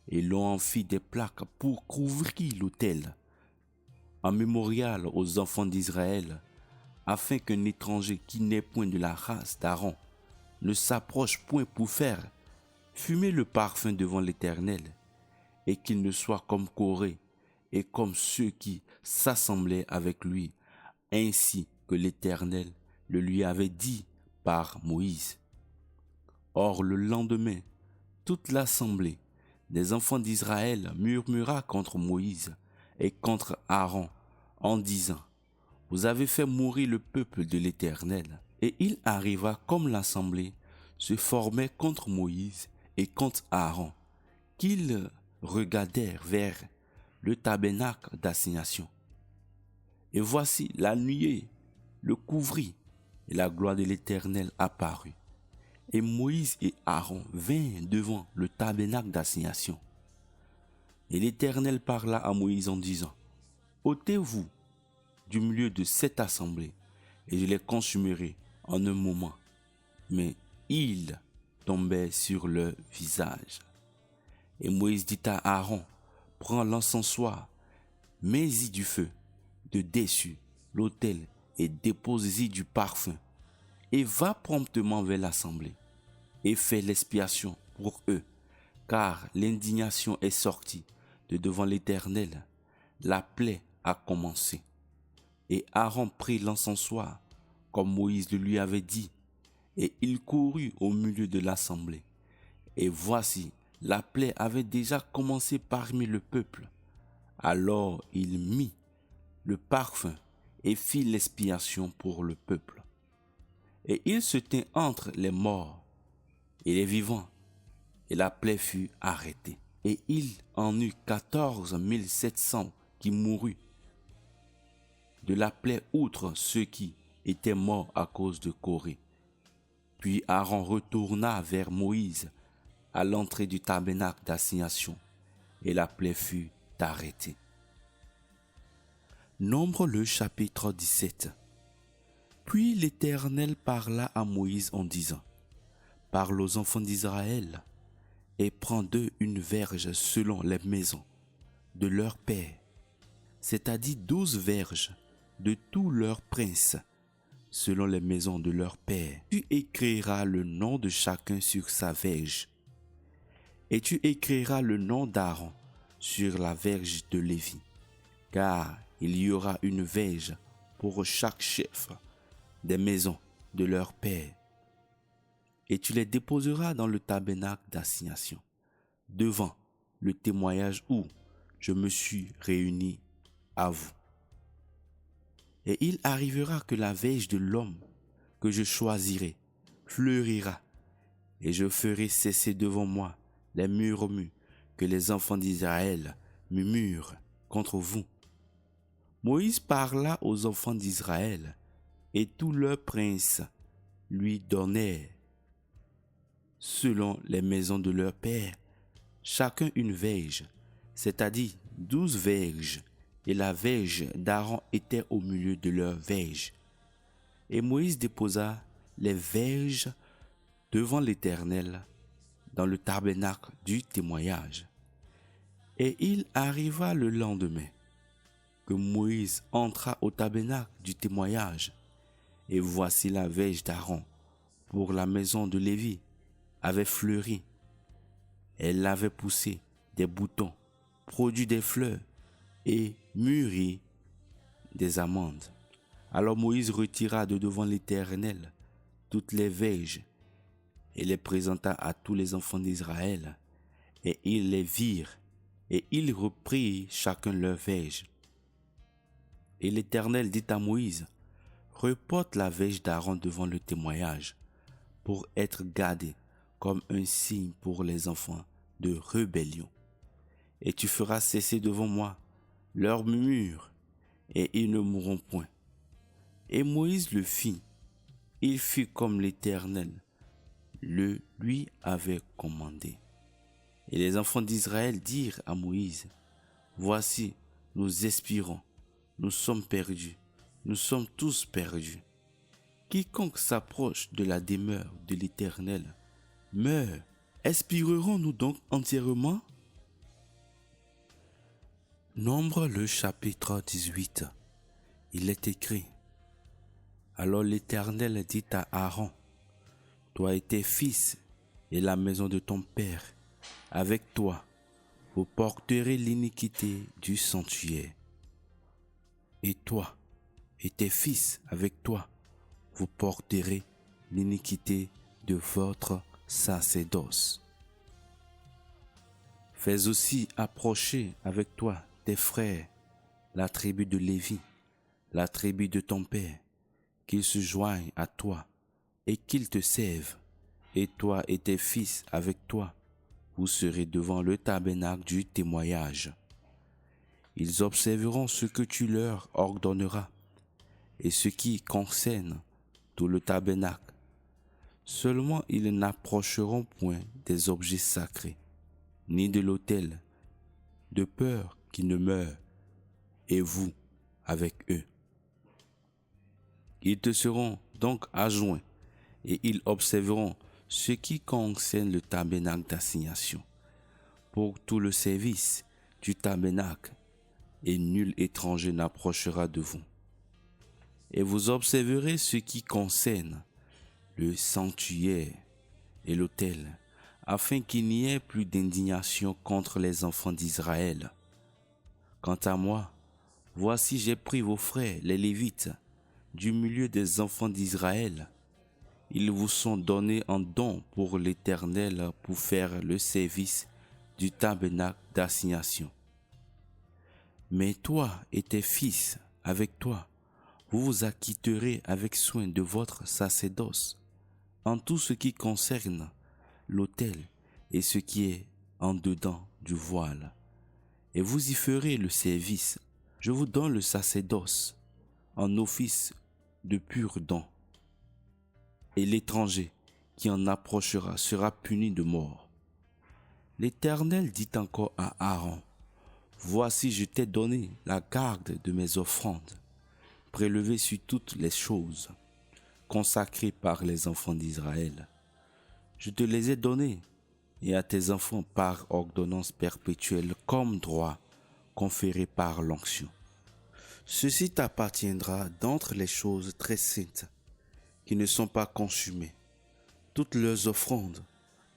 et l'on en fit des plaques pour couvrir l'autel, en mémorial aux enfants d'Israël, afin qu'un étranger qui n'est point de la race d'Aaron ne s'approche point pour faire fumer le parfum devant l'Éternel, et qu'il ne soit comme Corée et comme ceux qui s'assemblaient avec lui, ainsi que l'Éternel le lui avait dit par Moïse. Or le lendemain, toute l'assemblée des enfants d'Israël murmura contre Moïse et contre Aaron, en disant: Vous avez fait mourir le peuple de l'Éternel. Et il arriva comme l'assemblée se formait contre Moïse et contre Aaron, qu'ils regardèrent vers le tabernacle d'assignation. Et voici, la nuée le couvrit, et la gloire de l'Éternel apparut. Et Moïse et Aaron vinrent devant le tabernacle d'assignation. Et l'Éternel parla à Moïse en disant: Ôtez-vous du milieu de cette assemblée, et je les consumerai en un moment. Mais ils tombaient sur leur visage. Et Moïse dit à Aaron: Prends l'encensoir, mets-y du feu de dessus l'autel et dépose-y du parfum, et va promptement vers l'assemblée, et fais l'expiation pour eux, car l'indignation est sortie de devant l'Éternel, la plaie a commencé. Et Aaron prit l'encensoir, comme Moïse le lui avait dit, et il courut au milieu de l'assemblée. Et voici, la plaie avait déjà commencé parmi le peuple. Alors il mit le parfum et fit l'expiation pour le peuple. Et il se tint entre les morts et les vivants, et la plaie fut arrêtée. Et il en eut 14 700 qui moururent de la plaie, outre ceux qui étaient morts à cause de Corée. Puis Aaron retourna vers Moïse à l'entrée du tabernacle d'assignation, et la plaie fut arrêtée. Nombre le chapitre 17. Puis l'Éternel parla à Moïse en disant: Parle aux enfants d'Israël, et prends d'eux une verge selon les maisons de leurs pères, c'est-à-dire 12 verges de tous leurs princes, selon les maisons de leurs pères. Tu écriras le nom de chacun sur sa verge, et tu écriras le nom d'Aaron sur la verge de Lévi, car il y aura une verge pour chaque chef des maisons de leurs pères. Et tu les déposeras dans le tabernacle d'assignation, devant le témoignage où je me suis réuni à vous. Et il arrivera que la verge de l'homme que je choisirai fleurira, et je ferai cesser devant moi les murmures que les enfants d'Israël murmurent contre vous. Moïse parla aux enfants d'Israël, et tous leurs princes lui donnèrent, selon les maisons de leurs pères, chacun une verge, c'est-à-dire 12 verges, et la verge d'Aaron était au milieu de leurs verges. Et Moïse déposa les verges devant l'Éternel dans le tabernacle du témoignage. Et il arriva le lendemain que Moïse entra au tabernacle du témoignage, et voici la verge d'Aaron pour la maison de Lévi avait fleuri. Elle avait poussé des boutons, produit des fleurs et mûri des amandes. Alors Moïse retira de devant l'Éternel toutes les verges et les présenta à tous les enfants d'Israël, et ils les virent, et ils reprirent chacun leur verge. Et l'Éternel dit à Moïse: Reporte la verge d'Aaron devant le témoignage, pour être gardée comme un signe pour les enfants de rébellion. Et tu feras cesser devant moi leurs murmures, et ils ne mourront point. Et Moïse le fit. Il fut comme l'Éternel le lui avait commandé. Et les enfants d'Israël dirent à Moïse: Voici, nous expirons, nous sommes perdus, nous sommes tous perdus. Quiconque s'approche de la demeure de l'Éternel meurt. Expirerons-nous donc entièrement? Nombre le chapitre 18. Il est écrit: Alors l'Éternel dit à Aaron: Toi et tes fils et la maison de ton père, avec toi, vous porterez l'iniquité du sanctuaire. Et toi et tes fils avec toi, vous porterez l'iniquité de votre sacerdoce. Fais aussi approcher avec toi tes frères, la tribu de Lévi, la tribu de ton père, qu'ils se joignent à toi et qu'ils te servent. Et toi et tes fils avec toi, vous serez devant le tabernacle du témoignage. Ils observeront ce que tu leur ordonneras et ce qui concerne tout le tabernacle. Seulement ils n'approcheront point des objets sacrés, ni de l'autel, de peur qu'ils ne meurent, et vous avec eux. Ils te seront donc adjoints, et ils observeront ce qui concerne le tabernacle d'assignation, pour tout le service du tabernacle, et nul étranger n'approchera de vous. Et vous observerez ce qui concerne le sanctuaire et l'autel, afin qu'il n'y ait plus d'indignation contre les enfants d'Israël. Quant à moi, voici j'ai pris vos frères, les Lévites, du milieu des enfants d'Israël. Ils vous sont donnés en don pour l'Éternel pour faire le service du tabernacle d'assignation. Mais toi et tes fils avec toi, vous vous acquitterez avec soin de votre sacerdoce en tout ce qui concerne l'autel et ce qui est en dedans du voile. Et vous y ferez le service. Je vous donne le sacerdoce en office de pur don. Et l'étranger qui en approchera sera puni de mort. L'Éternel dit encore à Aaron: Voici, je t'ai donné la garde de mes offrandes, prélevées sur toutes les choses consacrées par les enfants d'Israël. Je te les ai données et à tes enfants par ordonnance perpétuelle comme droit conféré par l'onction. Ceci t'appartiendra d'entre les choses très saintes qui ne sont pas consumées, toutes leurs offrandes,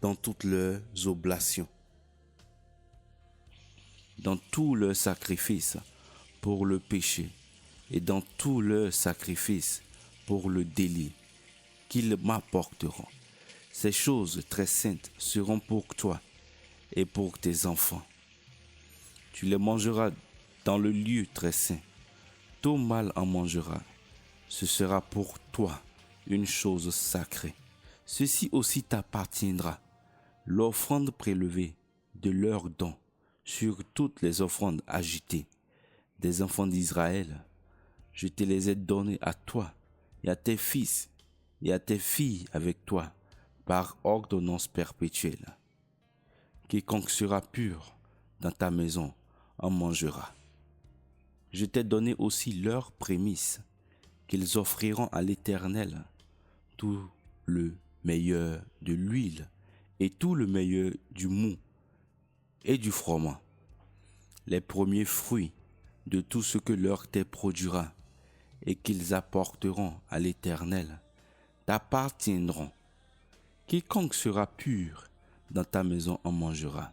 dans toutes leurs oblations, dans tous leurs sacrifices pour le péché et dans tous leurs sacrifices pour le délit qu'ils m'apporteront. Ces choses très saintes seront pour toi et pour tes enfants. Tu les mangeras dans le lieu très saint. Tout mâle en mangera. Ce sera pour toi une chose sacrée. Ceci aussi t'appartiendra, l'offrande prélevée de leurs dons sur toutes les offrandes agitées des enfants d'Israël. Je te les ai données à toi et à tes fils et à tes filles avec toi par ordonnance perpétuelle. Quiconque sera pur dans ta maison en mangera. Je t'ai donné aussi leurs prémices qu'ils offriront à l'Éternel, tout le meilleur de l'huile et tout le meilleur du mou et du froment, les premiers fruits de tout ce que leur terre produira et qu'ils apporteront à l'Éternel t'appartiendront. Quiconque sera pur dans ta maison en mangera.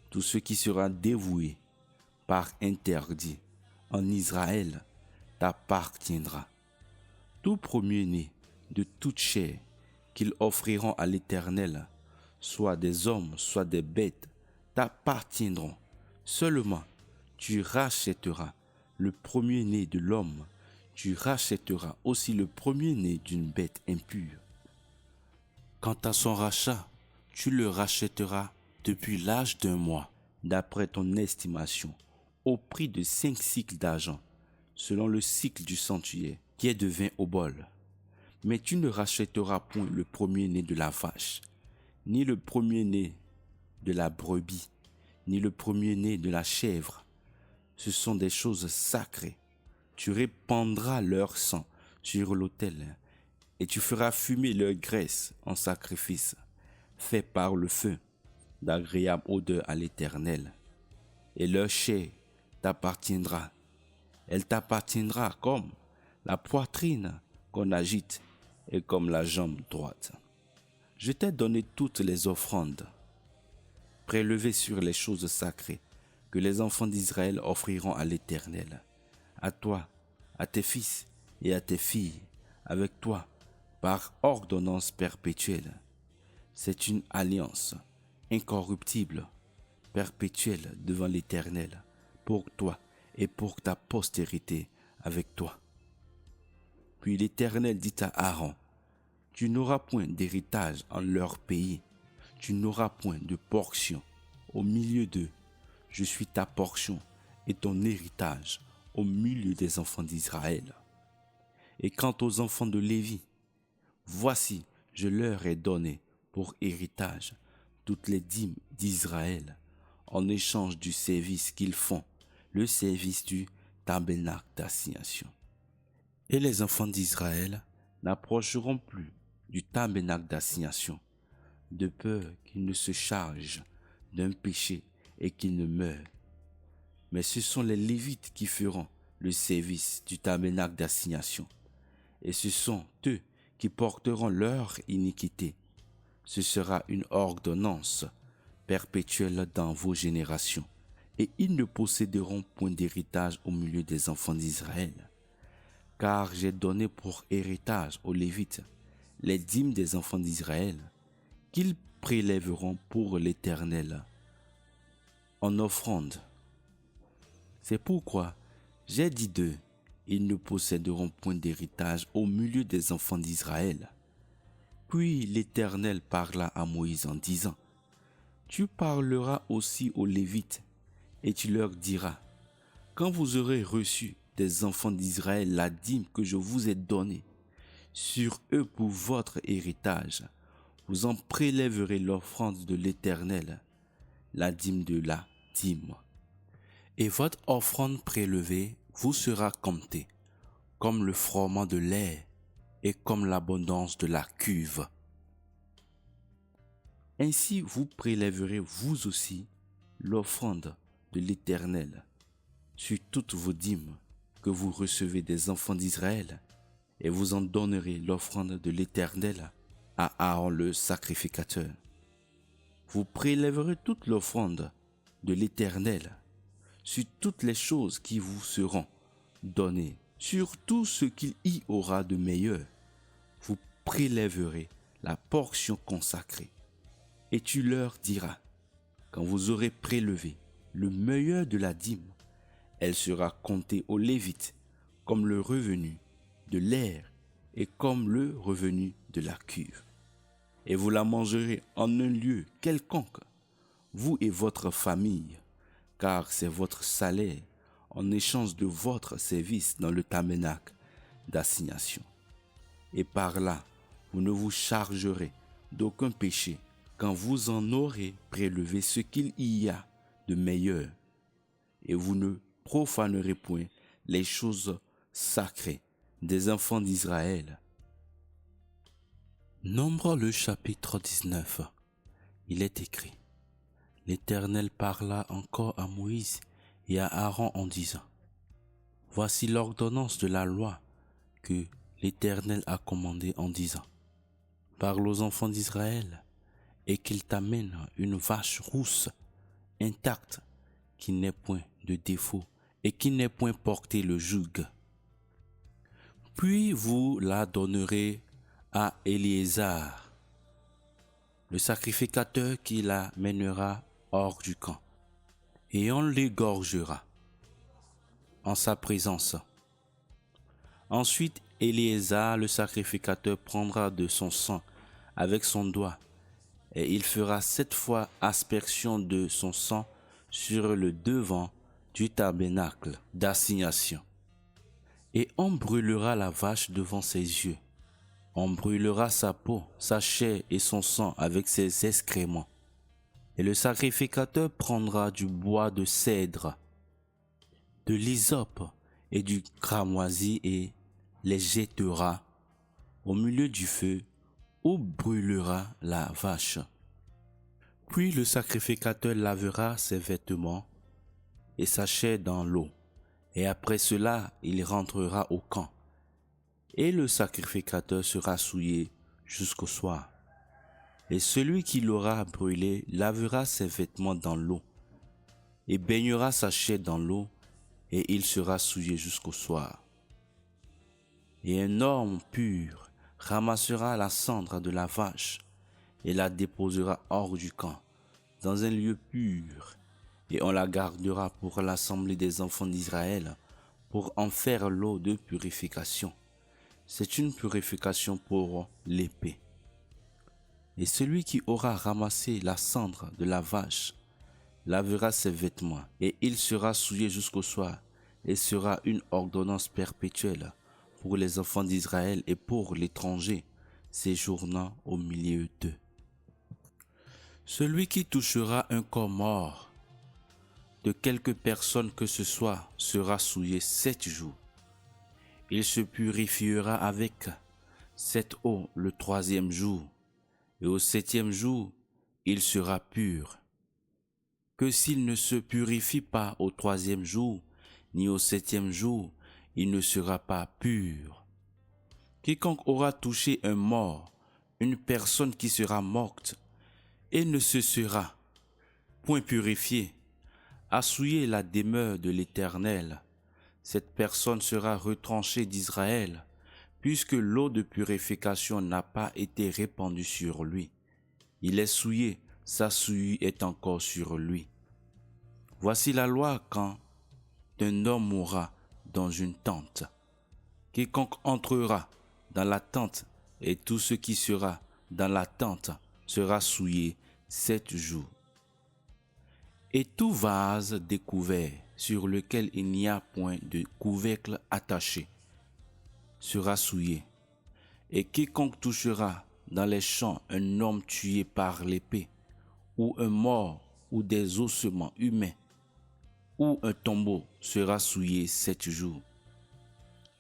Tout ce qui sera dévoué par interdit en Israël t'appartiendra. Tout premier-né de toute chair qu'ils offriront à l'Éternel, soit des hommes, soit des bêtes, t'appartiendront. Seulement, tu rachèteras le premier-né de l'homme, tu rachèteras aussi le premier-né d'une bête impure. Quant à son rachat, tu le rachèteras depuis l'âge d'1 mois, d'après ton estimation, au prix de 5 cycles d'argent, selon le cycle du sanctuaire, qui est de 20 oboles. Mais tu ne rachèteras point le premier-né de la vache, ni le premier-né de la brebis, ni le premier-né de la chèvre. Ce sont des choses sacrées. Tu répandras leur sang sur l'autel, et tu feras fumer leur graisse en sacrifice, fait par le feu, d'agréable odeur à l'Éternel. Et leur chair t'appartiendra. Elle t'appartiendra comme la poitrine qu'on agite et comme la jambe droite. Je t'ai donné toutes les offrandes prélevées sur les choses sacrées que les enfants d'Israël offriront à l'Éternel, à toi, à tes fils et à tes filles, avec toi, par ordonnance perpétuelle. C'est une alliance incorruptible, perpétuelle devant l'Éternel, pour toi et pour ta postérité avec toi. Puis l'Éternel dit à Aaron, tu n'auras point d'héritage en leur pays, tu n'auras point de portion au milieu d'eux. Je suis ta portion et ton héritage au milieu des enfants d'Israël. Et quant aux enfants de Lévi, voici, je leur ai donné pour héritage toutes les dîmes d'Israël, en échange du service qu'ils font, le service du tabernacle d'assignation. Et les enfants d'Israël n'approcheront plus du tabernacle d'assignation, de peur qu'ils ne se chargent d'un péché et qu'ils ne meurent. Mais ce sont les Lévites qui feront le service du tabernacle d'assignation, et ce sont eux qui porteront leur iniquité. Ce sera une ordonnance perpétuelle dans vos générations, et ils ne posséderont point d'héritage au milieu des enfants d'Israël. Car j'ai donné pour héritage aux Lévites les dîmes des enfants d'Israël, qu'ils prélèveront pour l'Éternel en offrande. C'est pourquoi j'ai dit d'eux, ils ne posséderont point d'héritage au milieu des enfants d'Israël. Puis l'Éternel parla à Moïse en disant, tu parleras aussi aux Lévites, et tu leur diras, quand vous aurez reçu des enfants d'Israël la dîme que je vous ai donnée, sur eux pour votre héritage, vous en prélèverez l'offrande de l'Éternel, la dîme de la dîme. Et votre offrande prélevée vous sera comptée, comme le froment de l'air et comme l'abondance de la cuve. Ainsi vous prélèverez vous aussi l'offrande de l'Éternel sur toutes vos dîmes que vous recevez des enfants d'Israël, et vous en donnerez l'offrande de l'Éternel à Aaron le sacrificateur. Vous prélèverez toute l'offrande de l'Éternel sur toutes les choses qui vous seront données, sur tout ce qu'il y aura de meilleur. Vous prélèverez la portion consacrée. Et tu leur diras, quand vous aurez prélevé le meilleur de la dîme, elle sera comptée aux Lévites comme le revenu de l'air et comme le revenu de la cuve. Et vous la mangerez en un lieu quelconque, vous et votre famille, car c'est votre salaire en échange de votre service dans le tabernacle d'assignation. Et par là, vous ne vous chargerez d'aucun péché quand vous en aurez prélevé ce qu'il y a de meilleur, et vous ne profanerez point les choses sacrées des enfants d'Israël. Nombre le chapitre 19. Il est écrit, l'Éternel parla encore à Moïse et à Aaron en disant, voici l'ordonnance de la loi que l'Éternel a commandée en disant, parle aux enfants d'Israël et qu'ils t'amènent une vache rousse intacte qui n'ait point de défaut et qui n'ait point porté le joug. Puis vous la donnerez à Éléazar, le sacrificateur qui la mènera hors du camp, et on l'égorgera en sa présence. Ensuite, Éléazar, le sacrificateur, prendra de son sang avec son doigt, et il fera 7 fois aspersion de son sang sur le devant du tabernacle d'assignation. Et on brûlera la vache devant ses yeux. On brûlera sa peau, sa chair et son sang avec ses excréments. Et le sacrificateur prendra du bois de cèdre, de l'hysope et du cramoisi et les jettera au milieu du feu où brûlera la vache. Puis le sacrificateur lavera ses vêtements et sa chair dans l'eau, et après cela il rentrera au camp, et le sacrificateur sera souillé jusqu'au soir. Et celui qui l'aura brûlé lavera ses vêtements dans l'eau, et baignera sa chair dans l'eau, et il sera souillé jusqu'au soir. Et un homme pur ramassera la cendre de la vache, et la déposera hors du camp, dans un lieu pur, et on la gardera pour l'assemblée des enfants d'Israël, pour en faire l'eau de purification. C'est une purification pour l'épée. Et celui qui aura ramassé la cendre de la vache lavera ses vêtements, et il sera souillé jusqu'au soir, et sera une ordonnance perpétuelle pour les enfants d'Israël et pour l'étranger séjournant au milieu d'eux. Celui qui touchera un corps mort de quelque personne que ce soit sera souillé 7 jours. Il se purifiera avec cette eau le 3e jour, et au 7e jour, il sera pur. Que s'il ne se purifie pas au 3e jour, ni au 7e jour, il ne sera pas pur. Quiconque aura touché un mort, une personne qui sera morte, et ne se sera point purifié, a souillé la demeure de l'Éternel, cette personne sera retranchée d'Israël, puisque l'eau de purification n'a pas été répandue sur lui. Il est souillé, sa souillure est encore sur lui. Voici la loi quand un homme mourra dans une tente. Quiconque entrera dans la tente et tout ce qui sera dans la tente sera souillé 7 jours. Et tout vase découvert sur lequel il n'y a point de couvercle attaché sera souillé. Et quiconque touchera dans les champs un homme tué par l'épée, ou un mort, ou des ossements humains, ou un tombeau sera souillé 7 jours.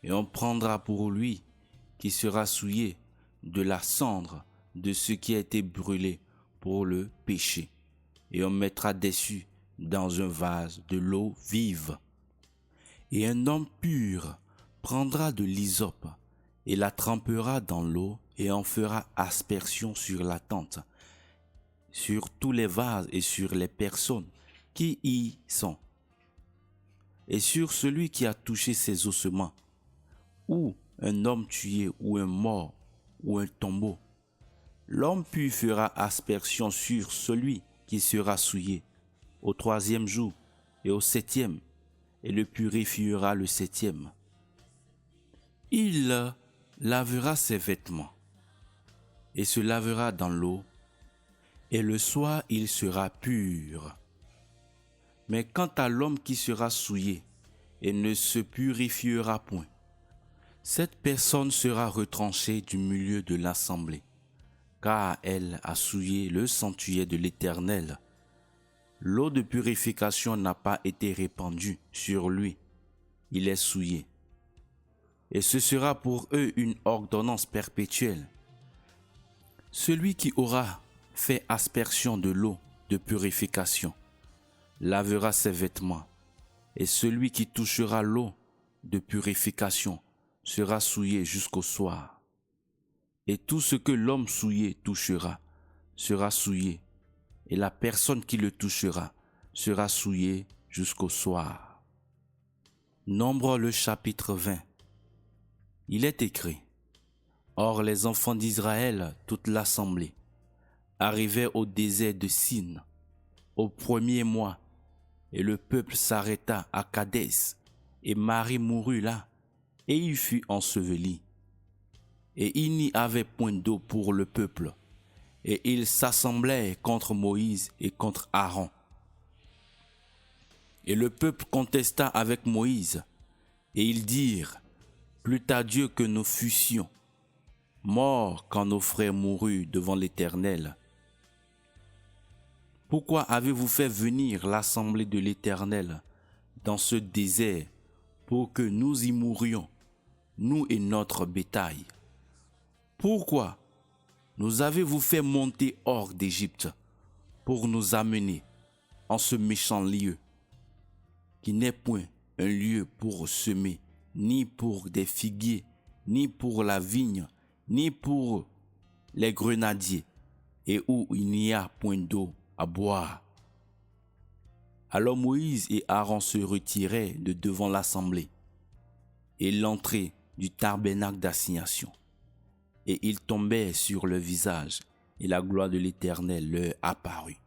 Et on prendra pour lui, qui sera souillé, de la cendre de ce qui a été brûlé pour le péché, et on mettra dessus dans un vase de l'eau vive. Et un homme pur prendra de l'hysope et la trempera dans l'eau et en fera aspersion sur la tente, sur tous les vases et sur les personnes qui y sont, et sur celui qui a touché ses ossements, ou un homme tué, ou un mort, ou un tombeau. L'homme pur fera aspersion sur celui qui sera souillé au 3e jour et au 7e, et le purifiera le 7e. Il lavera ses vêtements et se lavera dans l'eau, et le soir il sera pur. Mais quant à l'homme qui sera souillé et ne se purifiera point, cette personne sera retranchée du milieu de l'assemblée, car elle a souillé le sanctuaire de l'Éternel. L'eau de purification n'a pas été répandue sur lui, il est souillé. Et ce sera pour eux une ordonnance perpétuelle. Celui qui aura fait aspersion de l'eau de purification lavera ses vêtements, et celui qui touchera l'eau de purification sera souillé jusqu'au soir. Et tout ce que l'homme souillé touchera sera souillé, et la personne qui le touchera sera souillée jusqu'au soir. Nombre le chapitre 20. Il est écrit: Or les enfants d'Israël, toute l'assemblée, arrivaient au désert de Sin, au 1er mois, et le peuple s'arrêta à Kadès, et Marie mourut là, et il fut enseveli. Et il n'y avait point d'eau pour le peuple, et ils s'assemblaient contre Moïse et contre Aaron. Et le peuple contesta avec Moïse, et ils dirent: Plût à Dieu que nous fussions morts quand nos frères moururent devant l'Éternel. Pourquoi avez-vous fait venir l'assemblée de l'Éternel dans ce désert pour que nous y mourions, nous et notre bétail. Pourquoi nous avez-vous fait monter hors d'Égypte pour nous amener en ce méchant lieu, qui n'est point un lieu pour semer, ni pour des figuiers, ni pour la vigne, ni pour les grenadiers, et où il n'y a point d'eau à boire. » Alors Moïse et Aaron se retiraient de devant l'assemblée et l'entrée du tabernacle d'assignation. Et ils tombaient sur le visage, et la gloire de l'Éternel leur apparut.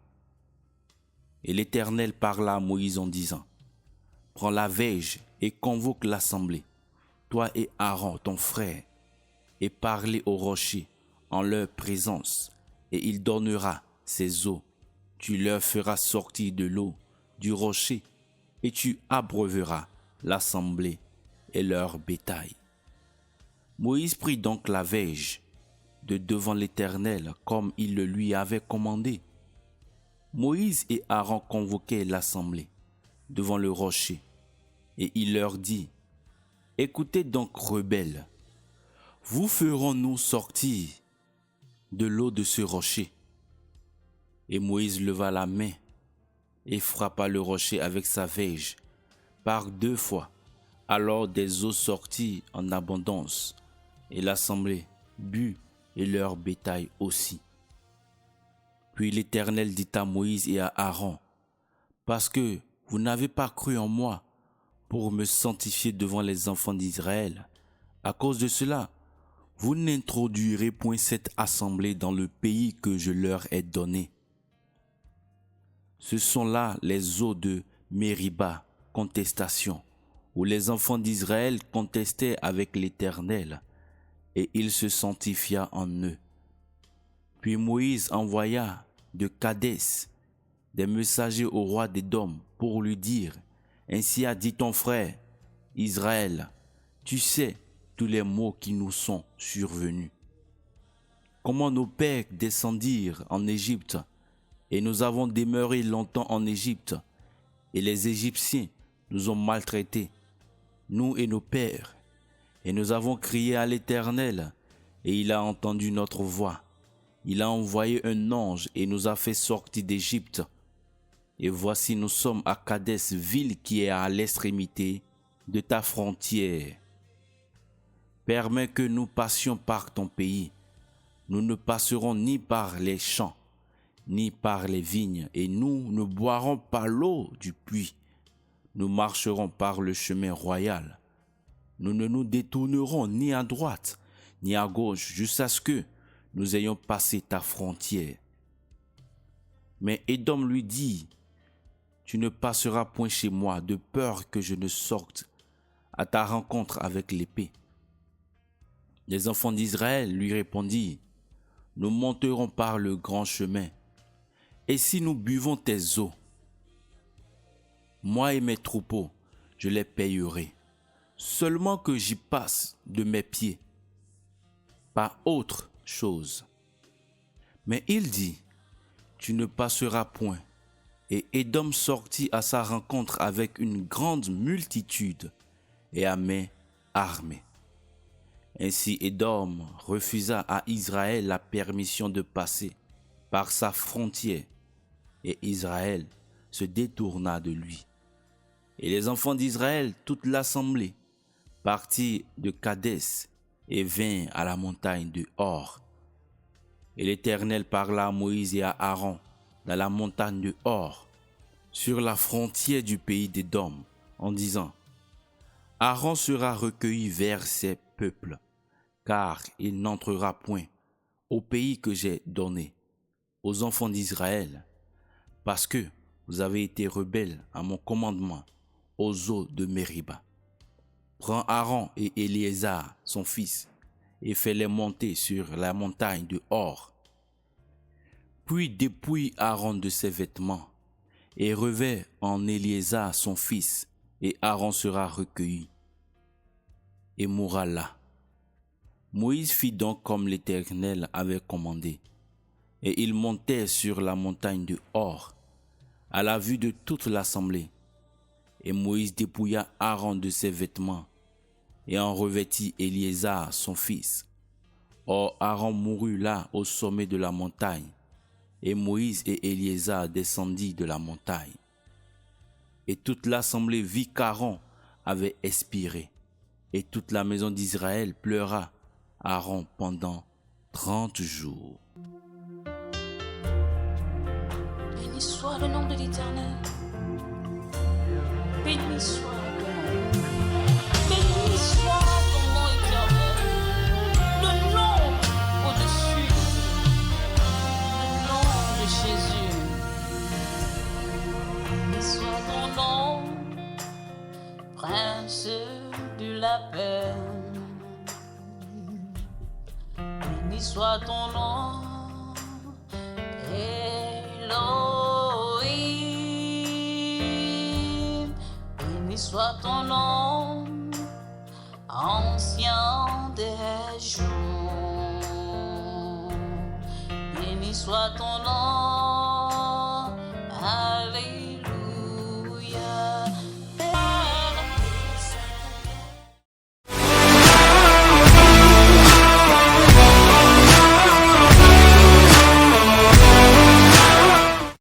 Et l'Éternel parla à Moïse en disant, « Prends la verge et convoque l'assemblée, toi et Aaron ton frère, et parlez aux rochers en leur présence, et il donnera ses eaux. Tu leur feras sortir de l'eau du rocher, et tu abreuveras l'assemblée et leur bétail. » Moïse prit donc la verge de devant l'Éternel comme il le lui avait commandé. Moïse et Aaron convoquaient l'assemblée devant le rocher, et il leur dit, « Écoutez donc, rebelles, vous ferons-nous sortir de l'eau de ce rocher ?» Et Moïse leva la main et frappa le rocher avec sa verge par 2 fois. Alors des eaux sortirent en abondance, et l'assemblée but et leur bétail aussi. Puis l'Éternel dit à Moïse et à Aaron, « Parce que vous n'avez pas cru en moi pour me sanctifier devant les enfants d'Israël, à cause de cela, vous n'introduirez point cette assemblée dans le pays que je leur ai donné. Ce sont là les eaux de Mériba, contestation, où les enfants d'Israël contestaient avec l'Éternel, et il se sanctifia en eux. Puis Moïse envoya de Kadès des messagers au roi d'Édom pour lui dire, « Ainsi a dit ton frère, Israël, tu sais tous les maux qui nous sont survenus. Comment nos pères descendirent en Égypte, et nous avons demeuré longtemps en Égypte, et les Égyptiens nous ont maltraités, nous et nos pères, et nous avons crié à l'Éternel, et il a entendu notre voix. Il a envoyé un ange et nous a fait sortir d'Égypte. Et voici nous sommes à Kadès, ville qui est à l'extrémité de ta frontière. Permets que nous passions par ton pays. Nous ne passerons ni par les champs, ni par les vignes, et nous ne boirons pas l'eau du puits. Nous marcherons par le chemin royal. Nous ne nous détournerons ni à droite, ni à gauche, jusqu'à ce que nous ayons passé ta frontière. » Mais Édom lui dit, « Tu ne passeras point chez moi, de peur que je ne sorte à ta rencontre avec l'épée. » Les enfants d'Israël lui répondirent, « Nous monterons par le grand chemin, et si nous buvons tes eaux, moi et mes troupeaux, je les payerai. Seulement que j'y passe de mes pieds, pas autre chose. » Mais il dit, « Tu ne passeras point. » Et Édom sortit à sa rencontre avec une grande multitude et à main armée. Ainsi Édom refusa à Israël la permission de passer par sa frontière, et Israël se détourna de lui. Et les enfants d'Israël, toute l'assemblée, partit de Kadès et vint à la montagne de Hor. Et l'Éternel parla à Moïse et à Aaron dans la montagne de Hor, sur la frontière du pays d'Édom, en disant, « Aaron sera recueilli vers ses peuples, car il n'entrera point au pays que j'ai donné aux enfants d'Israël, parce que vous avez été rebelles à mon commandement aux eaux de Mériba. Prends Aaron et Éléazar, son fils, et fais-les monter sur la montagne de Hor. Puis dépouille Aaron de ses vêtements, et revêt en Éléazar son fils, et Aaron sera recueilli et mourra là. » Moïse fit donc comme l'Éternel avait commandé, et il montait sur la montagne de Hor, à la vue de toute l'assemblée. Et Moïse dépouilla Aaron de ses vêtements et en revêtit Éliézar, son fils. Or Aaron mourut là au sommet de la montagne, et Moïse et Éliézar descendirent de la montagne. Et toute l'assemblée vit qu'Aaron avait expiré, et toute la maison d'Israël pleura Aaron pendant 30 jours. Béni soit le nom de l'Éternel. Béni soit ton nom. Béni soit ton nom éternel. Le nom au-dessus. Le nom de Jésus. Béni soit ton nom, Prince de la paix. Béni soit ton nom, Elohim. Béni soit ton nom, ancien des jours. Béni soit ton nom,